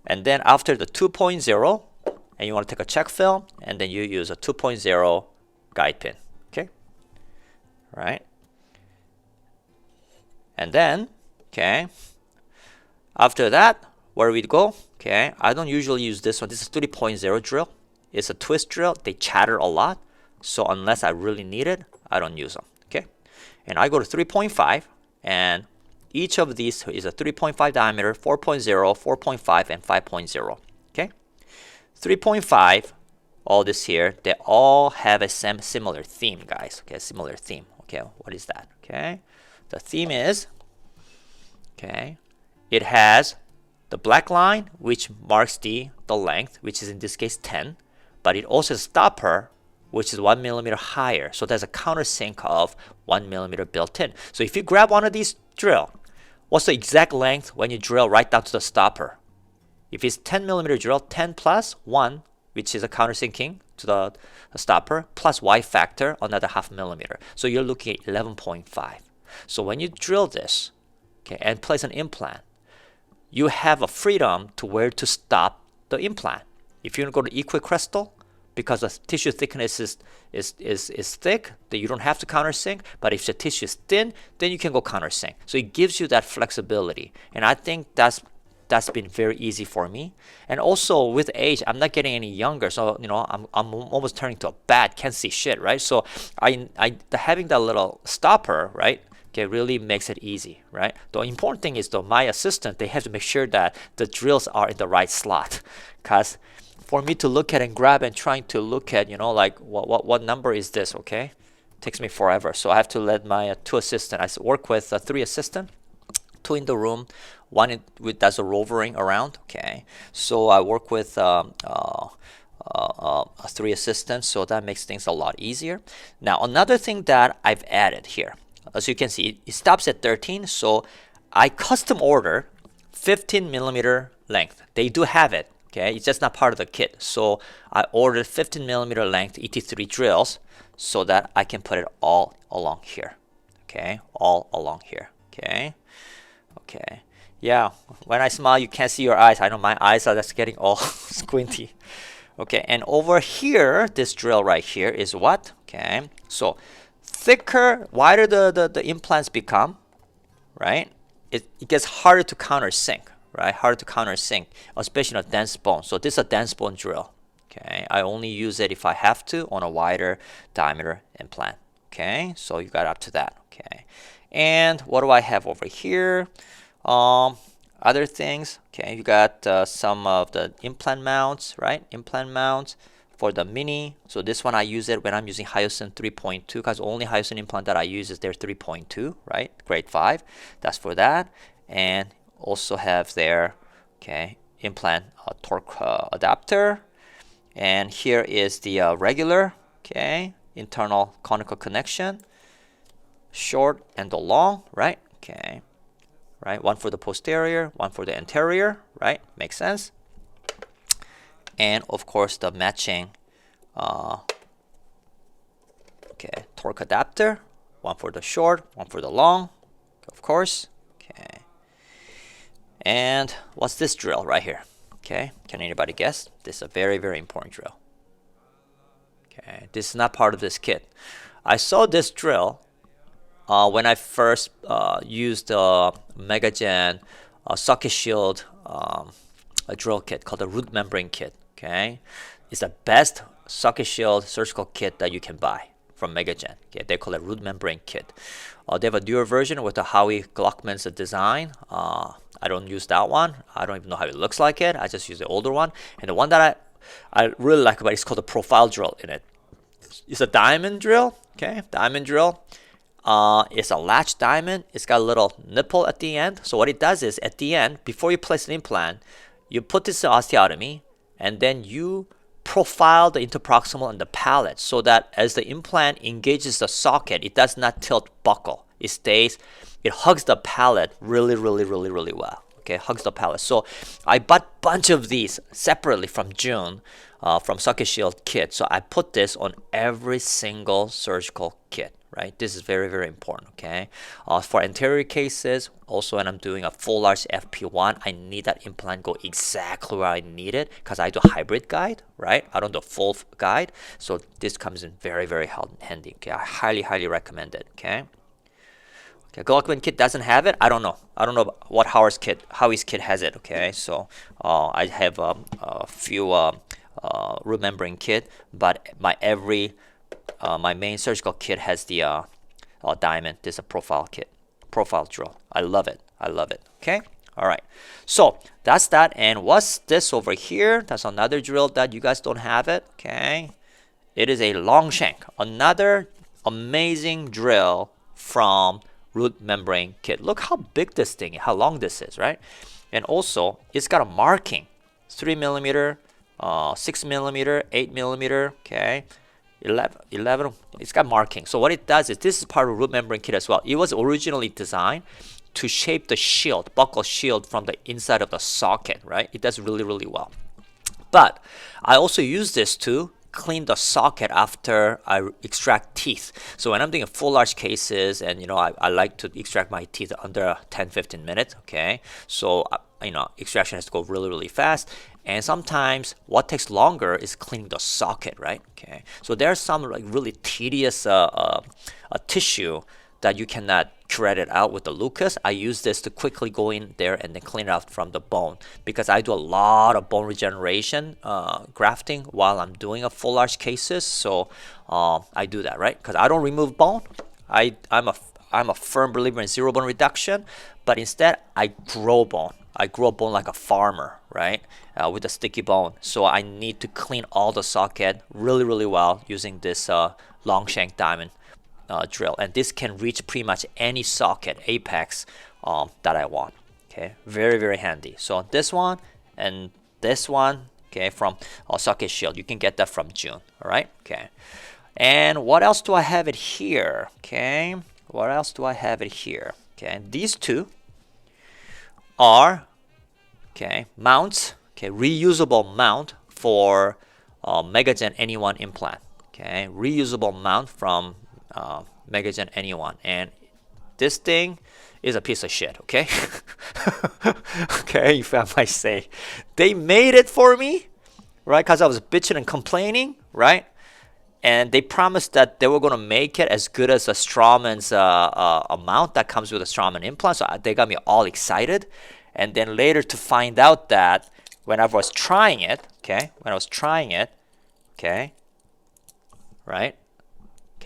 S5: And then after the 2.0, and you want to take a check film, and then you use a 2.0 guide pin, okay, right? And then, okay, after that, where we go? Okay, I don't usually use this one. This is 3.0 drill. It's a twist drill. They chatter a lot, so unless I really need it, I don't use them. And I go to 3.5, and each of these is a 3.5 diameter, 4.0, 4.5, and 5.0. Okay, 3.5, all this here, they all have a similar theme, guys. Okay, similar theme. Okay, what is that? Okay, the theme is, okay, it has the black line, which marks the length, which is in this case 10, but it also has a stopper, which is 1 millimeter higher. So there's a countersink of 1 millimeter built in. So if you grab one of these drill, what's the exact length when you drill right down to the stopper? If it's 10 millimeter drill, 10 plus 1, which is a countersinking to the stopper, plus Y factor, another half millimeter. So you're looking at 11.5. So when you drill this, okay, and place an implant, you have a freedom to where to stop the implant. If you go to equicrystal, because the tissue thickness is thick, that you don't have to countersink. But if the tissue is thin, then you can go countersink. So it gives you that flexibility, and I think that's been very easy for me. And also with age, I'm not getting any younger, so you know I'm almost turning to a bat, can't see shit, right? So having that little stopper, right, okay, really makes it easy, right? The important thing is though, my assistant, they have to make sure that the drills are in the right slot, because for me to look at and grab and trying to look at, you know, like what number is this, okay? Takes me forever. So I have to let my two assistants, I work with 3 assistants, 2 in the room, 1 does a rovering around, okay? So I work with 3 assistants, so that makes things a lot easier. Now, another thing that I've added here, as you can see, it stops at 13, so I custom order 15 millimeter length. They do have it. Okay, it's just not part of the kit. So I ordered 15 millimeter length ET3 drills so that I can put it all along here. Okay, all along here. Okay, okay. Yeah, when I smile, you can't see your eyes. I know my eyes are just getting all squinty. Okay, and over here, this drill right here is what? Okay, so thicker, wider the implants become, right? It gets harder to countersink. Right, hard to countersink, especially on a dense bone. So this is a dense bone drill. Okay, I only use it if I have to on a wider diameter implant. Okay, so you got up to that. Okay, and what do I have over here? Other things. Okay, you got some of the implant mounts, right? Implant mounts for the mini. So this one I use it when I'm using Hyosin 3.2, because only Hyosin implant that I use is their 3.2, right? Grade 5. That's for that. And also have their, okay, implant torque adapter, and here is the regular, okay, internal conical connection, short and the long, right? Okay, right, one for the posterior, one for the anterior, right? Makes sense. And of course the matching okay, torque adapter, one for the short, one for the long, of course. Okay, and what's this drill right here? Okay, can anybody guess? This is a very, very important drill. Okay, this is not part of this kit. I saw this drill when I first used the Megagen socket shield a drill kit called the root membrane kit. Okay, it's the best socket shield surgical kit that you can buy from Megagen. Okay, they call it root membrane kit. They have a newer version with the Howie Gluckman's design. I don't use that one. I don't even know how it looks like it. I just use the older one. And the one that I really like about it is called the profile drill in it. It's a diamond drill. Okay, diamond drill. It's a latch diamond. It's got a little nipple at the end. So what it does is at the end, before you place an implant, you put this osteotomy and then you profile the interproximal and the palate so that as the implant engages the socket, it does not tilt buckle. It stays, it hugs the palate really well. Okay, hugs the palate. So I bought a bunch of these separately from June from Socket Shield kit. So I put this on every single surgical kit. Right, this is very important. Okay, for anterior cases, also when I'm doing a full large FP1, I need that implant go exactly where I need it because I do a hybrid guide, right? I don't do a full guide, so this comes in very handy. Okay, I highly recommend it. Okay, Gluckman kit doesn't have it. I don't know what Howie's kit has it. Okay, so I have a few root membrane kit, but my main surgical kit has the diamond. This is a profile kit, profile drill. I love it. Okay, all right. So that's that. And what's this over here? That's another drill that you guys don't have it. Okay, it is a long shank. Another amazing drill from root membrane kit. Look how big this thing is, how long this is, right? And also, it's got a marking: 3mm, 6mm, 8mm. Okay. 11, it's got marking. So what it does is, this is part of root membrane kit as well. It was originally designed to shape the shield, buccal shield from the inside of the socket, right? It does really well. But I also use this to clean the socket after I extract teeth. So when I'm doing full large cases, and I like to extract my teeth under 10-15 minutes. Okay, so extraction has to go really fast. And sometimes what takes longer is cleaning the socket, right? Okay, so there's some really tedious tissue that you cannot curate it out with the Lucas. I use this to quickly go in there and then clean it out from the bone, because I do a lot of bone regeneration grafting while I'm doing a full large cases. So I do that, right? Because I don't remove bone. I'm a firm believer in zero bone reduction, but instead I grow bone. I grow bone like a farmer, right? With a sticky bone. So I need to clean all the socket really well using this long shank diamond drill. And this can reach pretty much any socket, apex that I want. Okay, very handy. So this one and this one, okay, from Socket Shield. You can get that from June, all right? Okay. And what else do I have it here? Okay, what else do I have it here? Okay, these two are mounts, reusable mount for Megagen Anyone implant. Okay, reusable mount from Megagen Anyone, and this thing is a piece of shit. Okay, okay, if I might say, they made it for me, right? Because I was bitching and complaining, right? And they promised that they were going to make it as good as a Strauman's mount that comes with a Straumann implant. So they got me all excited. And then later to find out that when I was trying it, right?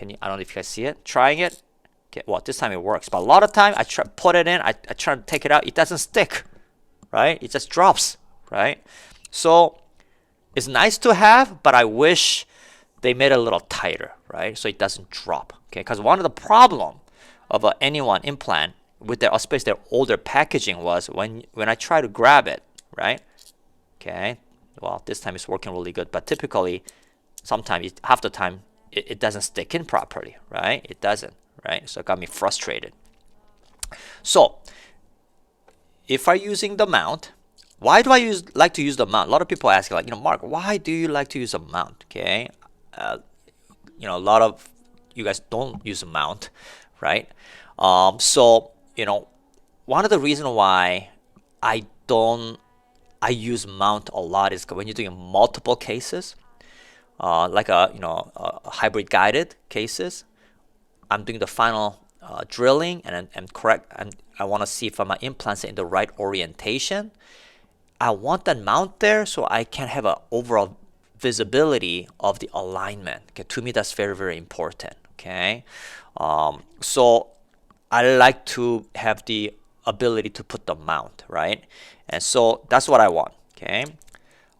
S5: I don't know if you guys see it. Trying it. Okay, well, this time it works. But a lot of time I put it in, I try to take it out. It doesn't stick, right? It just drops, right? So it's nice to have, but I wish they made it a little tighter, right? So it doesn't drop, okay? Because one of the problem of an Anyone implant with their, especially their older packaging, was when I try to grab it, right? Okay, well, this time it's working really good, but typically, sometimes, half the time, it doesn't stick in properly, right? It doesn't, right? So it got me frustrated. So, if I'm using the mount, why do I like to use the mount? A lot of people ask, like, Mark, why do you like to use a mount? Okay, a lot of you guys don't use a mount, right? So one of the reasons why I use mount a lot is when you're doing multiple cases, like a hybrid guided cases. I'm doing the final drilling and I want to see if my implants are in the right orientation. I want that mount there so I can have an overall visibility of the alignment. Okay, to me that's very, very important. Okay, so I like to have the ability to put the mount, right? And so that's what I want. Okay,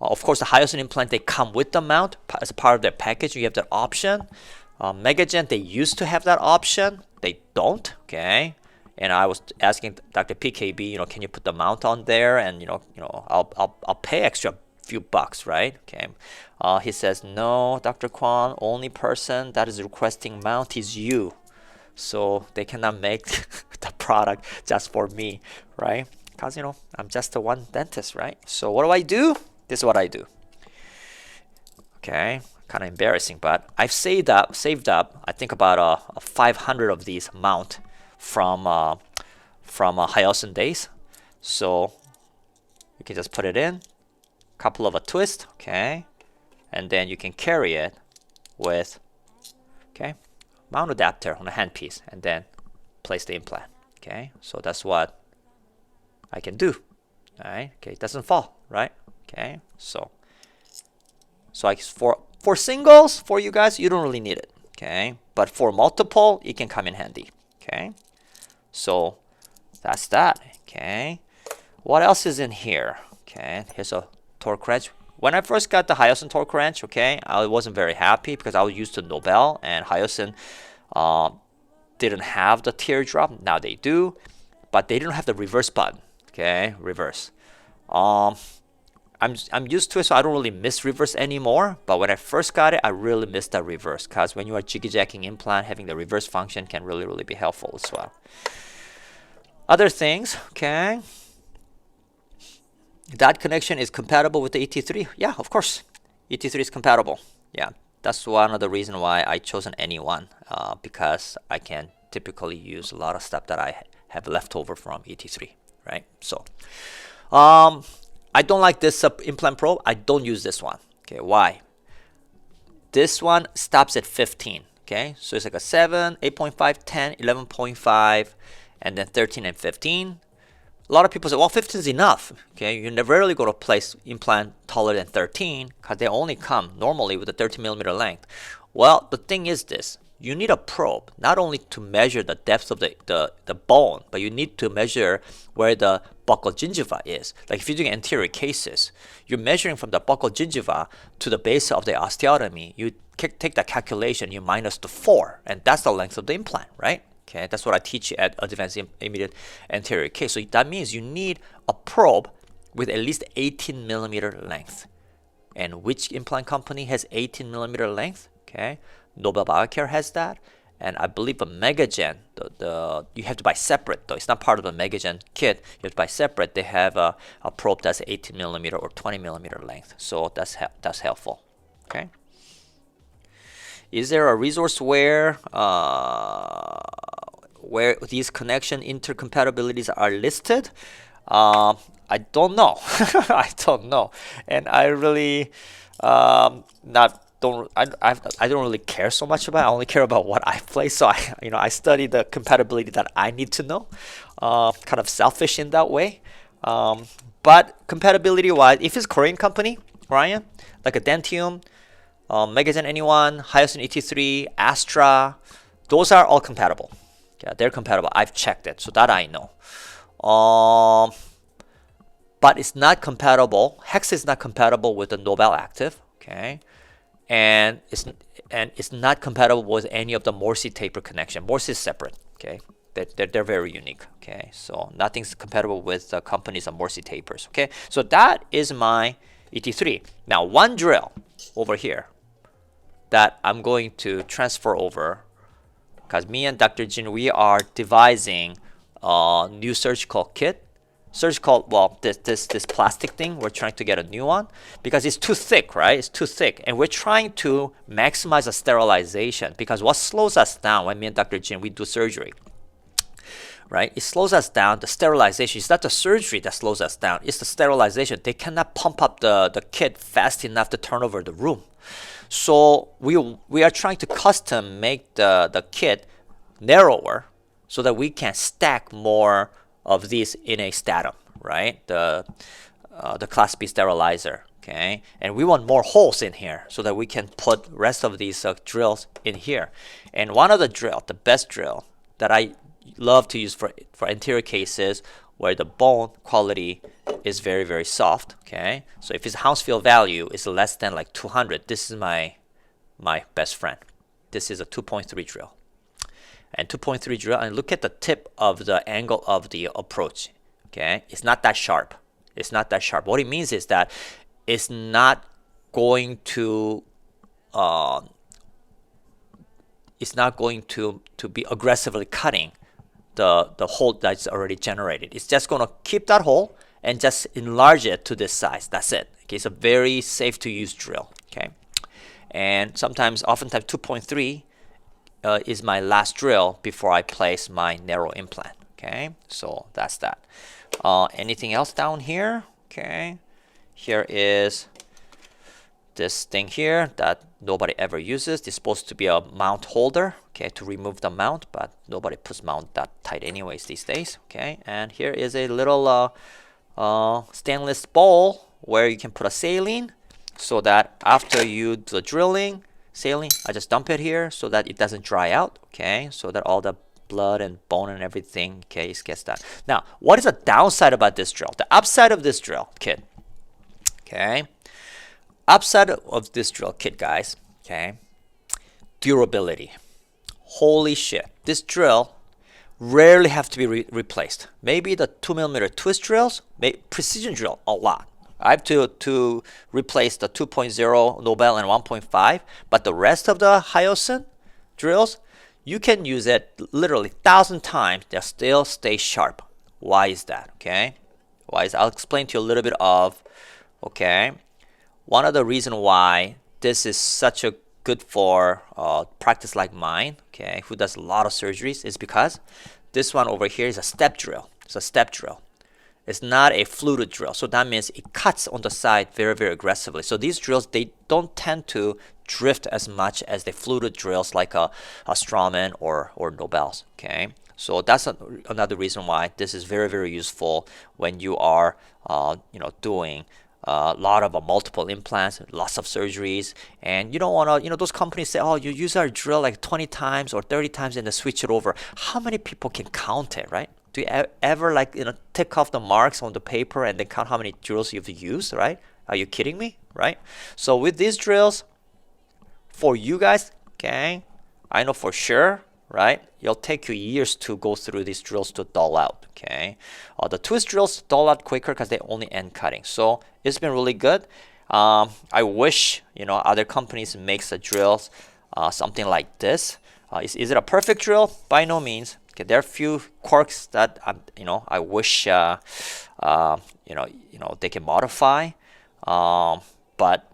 S5: of course the Hyosung implant, they come with the mount as a part of their package. You have that option. Megagen, they used to have that option, they don't. Okay, and I was asking Dr. PKB, can you put the mount on there, and I'll pay extra few bucks, right? Okay, he says, no, Dr. Kwan, only person that is requesting mount is you, so they cannot make the product just for me, right? Because I'm just the one dentist, right? So what do? This is what I do. Okay, kind of embarrassing, but I've saved up I think about 500 of these mount from Hyosung days. So you can just put it in, couple of a twist, okay, and then you can carry it with mount adapter on the handpiece, and then place the implant. Okay, so that's what I can do. All right, okay, it doesn't fall, right? Okay, so I guess for singles, for you guys, you don't really need it. Okay, but for multiple, it can come in handy. Okay, so that's that. Okay, what else is in here? Okay, here's a torque wrench. When I first got the Hyosung torque wrench, okay, I wasn't very happy because I was used to Nobel, and Hyosung didn't have the teardrop. Now they do, but they didn't have the reverse button. Okay, reverse. I'm used to it, so I don't really miss reverse anymore. But when I first got it, I really missed that reverse, because when you are jiggy-jacking implant, having the reverse function can really, really be helpful as well. Other things, okay. That connection is compatible with the ET3. Yeah, of course. ET3 is compatible. Yeah, that's one of the reasons why I chosen any one, because I can typically use a lot of stuff that I have left over from ET3, right? So, I don't like this implant probe. I don't use this one. Okay, why? This one stops at 15. Okay, so it's like a 7, 8.5, 10, 11.5, and then 13 and 15. A lot of people say, well, 15 is enough. Okay, you rarely go to place implant taller than 13 because they only come normally with a 13 millimeter length. Well, the thing is this. You need a probe not only to measure the depth of the bone, but you need to measure where the buccal gingiva is. Like if you're doing anterior cases, you're measuring from the buccal gingiva to the base of the osteotomy. You take that calculation, you minus the 4, and that's the length of the implant, right? Okay, that's what I teach at Advanced Immediate Anterior Case. So that means you need a probe with at least 18 millimeter length. And which implant company has 18 millimeter length? Okay, Nobel Biocare has that, and I believe a Megagen, you have to buy separate though. It's not part of the Megagen kit. You have to buy separate. They have a probe that's 18 millimeter or 20 millimeter length. So that's helpful. Okay. Is there a resource where these connection intercompatibilities are listed? I don't know. I don't know, and I really I don't really care so much about it. I only care about what I play. So I study the compatibility that I need to know. Kind of selfish in that way. But compatibility wise, if it's Korean company, Ryan, like a Dentium, Megagen Anyone, Hyosung ET3, Astra, those are all compatible. Yeah, they're compatible. I've checked it, so that I know. But it's not compatible. Hex is not compatible with the Nobel Active. Okay. And it's not compatible with any of the Morse taper connection. Morse is separate. Okay, they're very unique. Okay, so nothing's compatible with the companies of Morse tapers. Okay, so that is my ET3. Now one drill over here that I'm going to transfer over, because me and Dr. Jin, we are devising a new surgical kit. Surgical, well, this plastic thing, we're trying to get a new one because it's too thick, right? It's too thick, and we're trying to maximize the sterilization, because what slows us down when me and Dr. Jin, we do surgery, right? It slows us down. The sterilization. It's not the surgery that slows us down. It's the sterilization. They cannot pump up the kit fast enough to turn over the room. So we are trying to custom make the kit narrower so that we can stack more of these in a stratum, right? The Class B sterilizer Okay, and we want more holes in here so that we can put rest of these drills in here. And one of the best drill that I love to use for anterior cases where the bone quality is very, very soft. Okay, so if its Hounsfield value is less than like 200, this is my best friend. This is a 2.3 drill. And 2.3 drill, and look at the tip of the angle of the approach. Okay, it's not that sharp. It's not that sharp. What it means is that it's not going to be aggressively cutting the hole that's already generated. It's just going to keep that hole and just enlarge it to this size. That's it. Okay, it's a very safe to use drill. Okay, and oftentimes 2.3 is my last drill before I place my narrow implant. Okay, so that's that. Anything else down here? Okay, here is this thing here that nobody ever uses. It's supposed to be a mount holder, okay, to remove the mount, but nobody puts mount that tight anyways these days. Okay, and here is a little stainless bowl where you can put a saline, so that after you do the drilling, saline, I just dump it here so that it doesn't dry out. Okay, so that all the blood and bone and everything, okay, gets that. Now, what is the downside about this drill? The upside of this drill kit, okay, upside of this drill kit, guys, okay, durability. Holy shit, this drill rarely have to be replaced. Maybe the 2mm twist drills, precision drill a lot. I have to replace the 2.0 Nobel and 1.5, but the rest of the Hyosin drills, you can use it literally 1,000 times. They'll still stay sharp. Why is that? Okay, why is that? I'll explain to you a little bit of. Okay, one of the reasons why this is such a good for practice like mine, okay, who does a lot of surgeries, is because this one over here is a step drill. It's a step drill. It's not a fluted drill, so that means it cuts on the side very, very aggressively. So these drills, they don't tend to drift as much as the fluted drills like a Straumann or Nobels. Okay, so that's another reason why this is very, very useful when you are doing a lot of multiple implants, lots of surgeries, and you don't want to, those companies say, oh, you use our drill like 20 times or 30 times and then switch it over. How many people can count it, right? Do you ever tick off the marks on the paper and then count how many drills you've used, right? Are you kidding me, right? So with these drills, for you guys, okay, I know for sure, right? It'll take you years to go through these drills to dull out, okay? The twist drills dull out quicker because they only end cutting. So it's been really good. I wish, other companies makes the drills something like this. Is it a perfect drill? By no means. Okay, there are a few quirks that I wish they can modify, but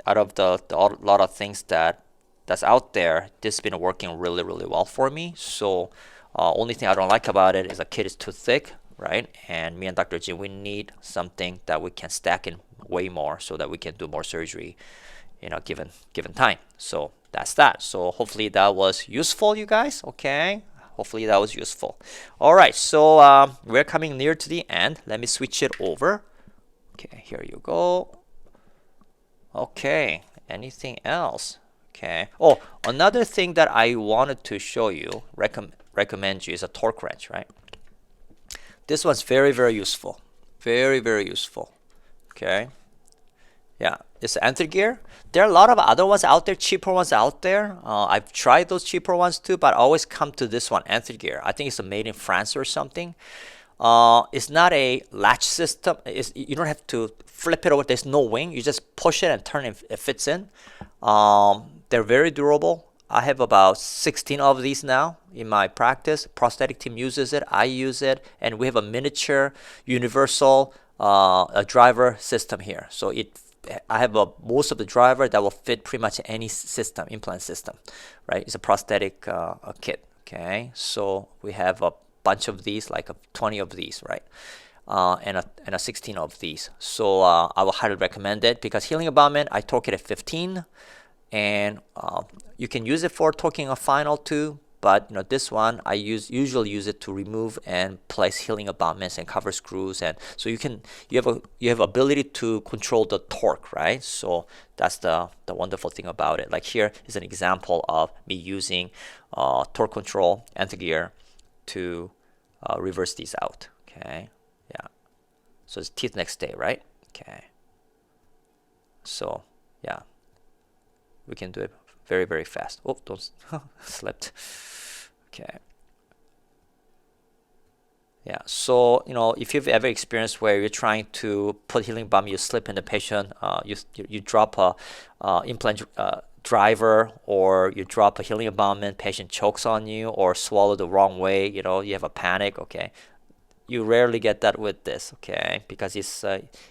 S5: out of the lot of things that's out there, this has been working really, really well for me. So only thing I don't like about it is the kit is too thick, right? And me and Dr. Jin, we need something that we can stack in way more so that we can do more surgery given time. So that's that. So hopefully that was useful, you guys. Okay, hopefully that was useful. All right, so we're coming near to the end. Let me switch it over. Okay, here you go. Okay, anything else? Okay. Oh, another thing that I wanted to show you, recommend you, is a torque wrench, right? This one's very, very useful. Very, very useful. Okay. Yeah, it's entry gear. There are a lot of other ones out there, cheaper ones out there. I've tried those cheaper ones too, but I always come to this one, entry gear. I think it's made in France or something. It's not a latch system. You don't have to flip it over. There's no wing. You just push it and turn it. It fits in. They're very durable. I have about 16 of these now in my practice. Prosthetic team uses it. I use it, and we have a miniature universal driver system here. So I have most of the driver that will fit pretty much any system, implant system, right? It's a prosthetic kit. Okay, so we have a bunch of these, like 20 of these, right? And a 16 of these. So I will highly recommend it because healing abutment, I torque it at 15, and you can use it for torquing a final too. but this one I usually use it to remove and place healing abutments and cover screws, and so you have ability to control the torque, right? So that's the wonderful thing about it. Like here is an example of me using torque control anti-gear to reverse these out. Okay, yeah. So it's teeth next day, right? Okay. So yeah, we can do it very, very fast. Oh, don't slipped. Okay. Yeah. So if you've ever experienced where you're trying to put healing balm, you slip and the patient, you drop a implant driver, or you drop a healing balm and patient chokes on you, or swallow the wrong way. You have a panic. Okay. You rarely get that with this. Okay, because it's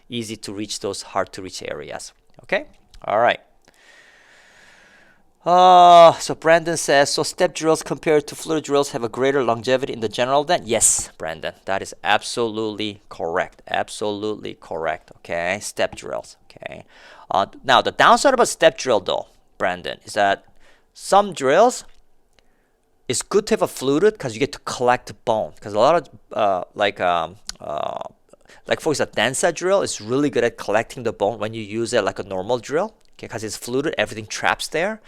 S5: easy to reach those hard to reach areas. Okay. All right. So Brandon says, so step drills compared to fluted drills have a greater longevity in the general dent? Yes, Brandon, that is absolutely correct. Absolutely correct. Okay, step drills. Okay. Now the downside of a step drill, though, Brandon, is that some drills, it's good to have a fluted because you get to collect bone. Because a lot of like for example, Densa drill is really good at collecting the bone when you use it like a normal drill. Because it's fluted, everything traps there.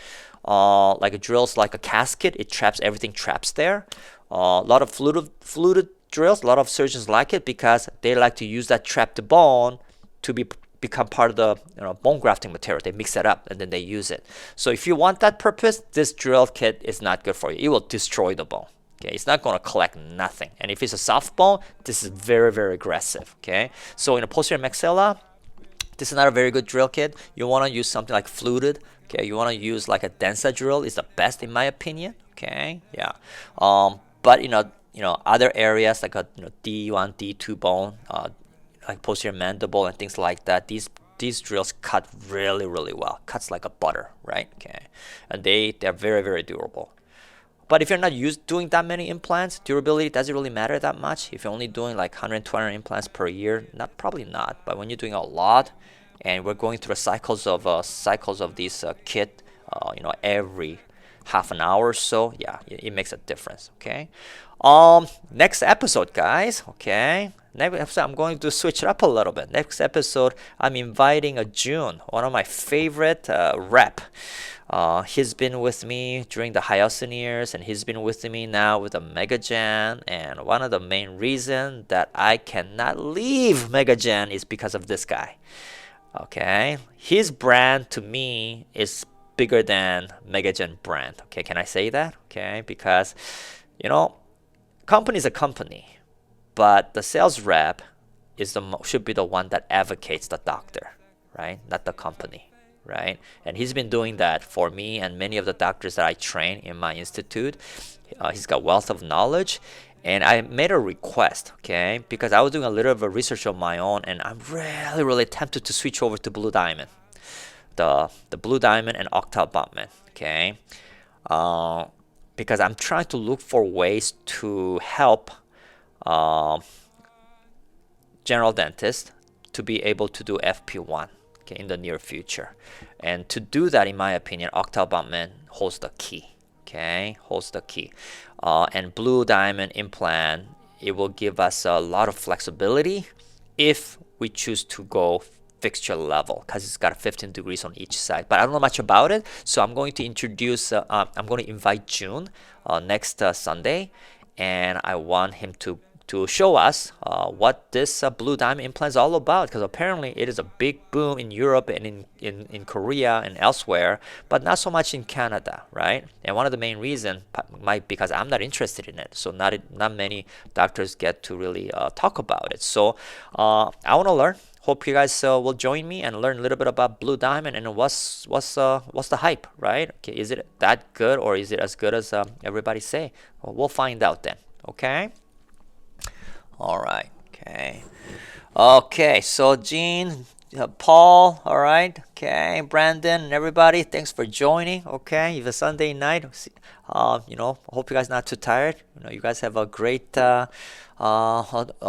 S5: Like a drill's like a casket, it traps everything there. A lot of fluted drills, a lot of surgeons like it because they like to use that trapped bone to become part of the bone grafting material. They mix it up and then they use it. So if you want that purpose, this drill kit is not good for you. It will destroy the bone. Okay, it's not going to collect nothing. And if it's a soft bone, this is very, very aggressive. Okay, so in a posterior maxilla, this is not a very good drill kit. You want to use something like fluted. Okay, you want to use like a Densa drill is the best in my opinion. Okay, yeah. But other areas like a D1, D2 bone, like posterior mandible and things like that. These drills cut really, really well. Cuts like a butter, right? Okay, and they're very, very durable. But if you're not doing that many implants, durability doesn't really matter that much. If you're only doing like 100, 200 implants per year, probably not. But when you're doing a lot, and we're going through cycles of these kit, every half an hour or so, yeah, it makes a difference. Okay. Next episode, guys. Okay. Next episode, I'm going to switch it up a little bit. Next episode, I'm inviting a June, one of my favorite rep. He's been with me during the Hyosin years, and he's been with me now with the Megagen. And one of the main reasons that I cannot leave Megagen is because of this guy. Okay, his brand to me is bigger than Megagen brand. Okay, can I say that? Okay, because company is a company, but the sales rep should be the one that advocates the doctor, right? Not the company. Right, and he's been doing that for me and many of the doctors that I train in my institute. He's got wealth of knowledge, and I made a request, okay, because I was doing a little bit of research on my own, and I'm really, really tempted to switch over to Blue Diamond, the Blue Diamond and Octa abutment, okay, because I'm trying to look for ways to help general dentists to be able to do FP1. Okay, in the near future, and to do that, in my opinion, Octa abutment holds the key. Okay, holds the key, and Blue Diamond implant, it will give us a lot of flexibility if we choose to go fixture level, because it's got 15 degrees on each side. But I don't know much about it, so I'm going to invite June next Sunday, and I want him to show us what this Blue Diamond implant is all about, because apparently it is a big boom in Europe and in Korea and elsewhere, but not so much in Canada, right? And one of the main reasons might be because I'm not interested in it, so not many doctors get to really talk about it. So I want to learn. Hope you guys will join me and learn a little bit about Blue Diamond and what's the hype, right? Okay, is it that good, or is it as good as everybody say? Well, we'll find out then. Okay. All right. Okay. Okay. So Gene, Paul. All right. Okay. Brandon and everybody. Thanks for joining. Okay. It's a Sunday night. Hope you guys not too tired. You guys have a great a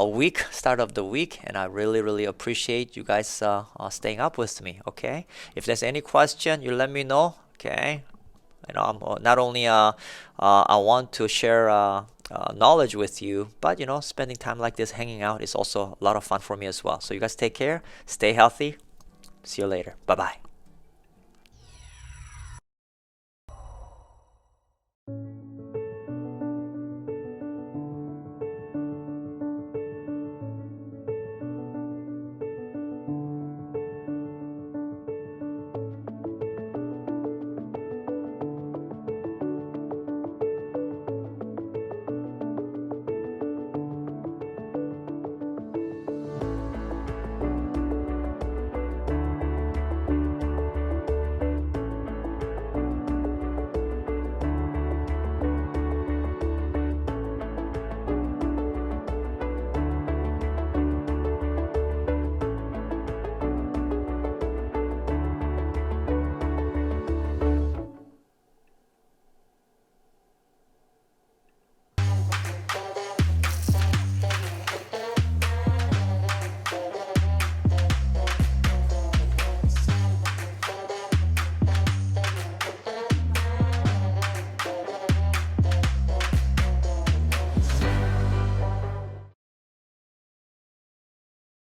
S5: week, start of the week, and I really, really appreciate you guys staying up with me. Okay. If there's any question, you let me know. Okay. You know, not only I want to share knowledge with you, but you know, spending time like this, hanging out, is also a lot of fun for me as well. So you guys take care, stay healthy. See you later. Bye bye.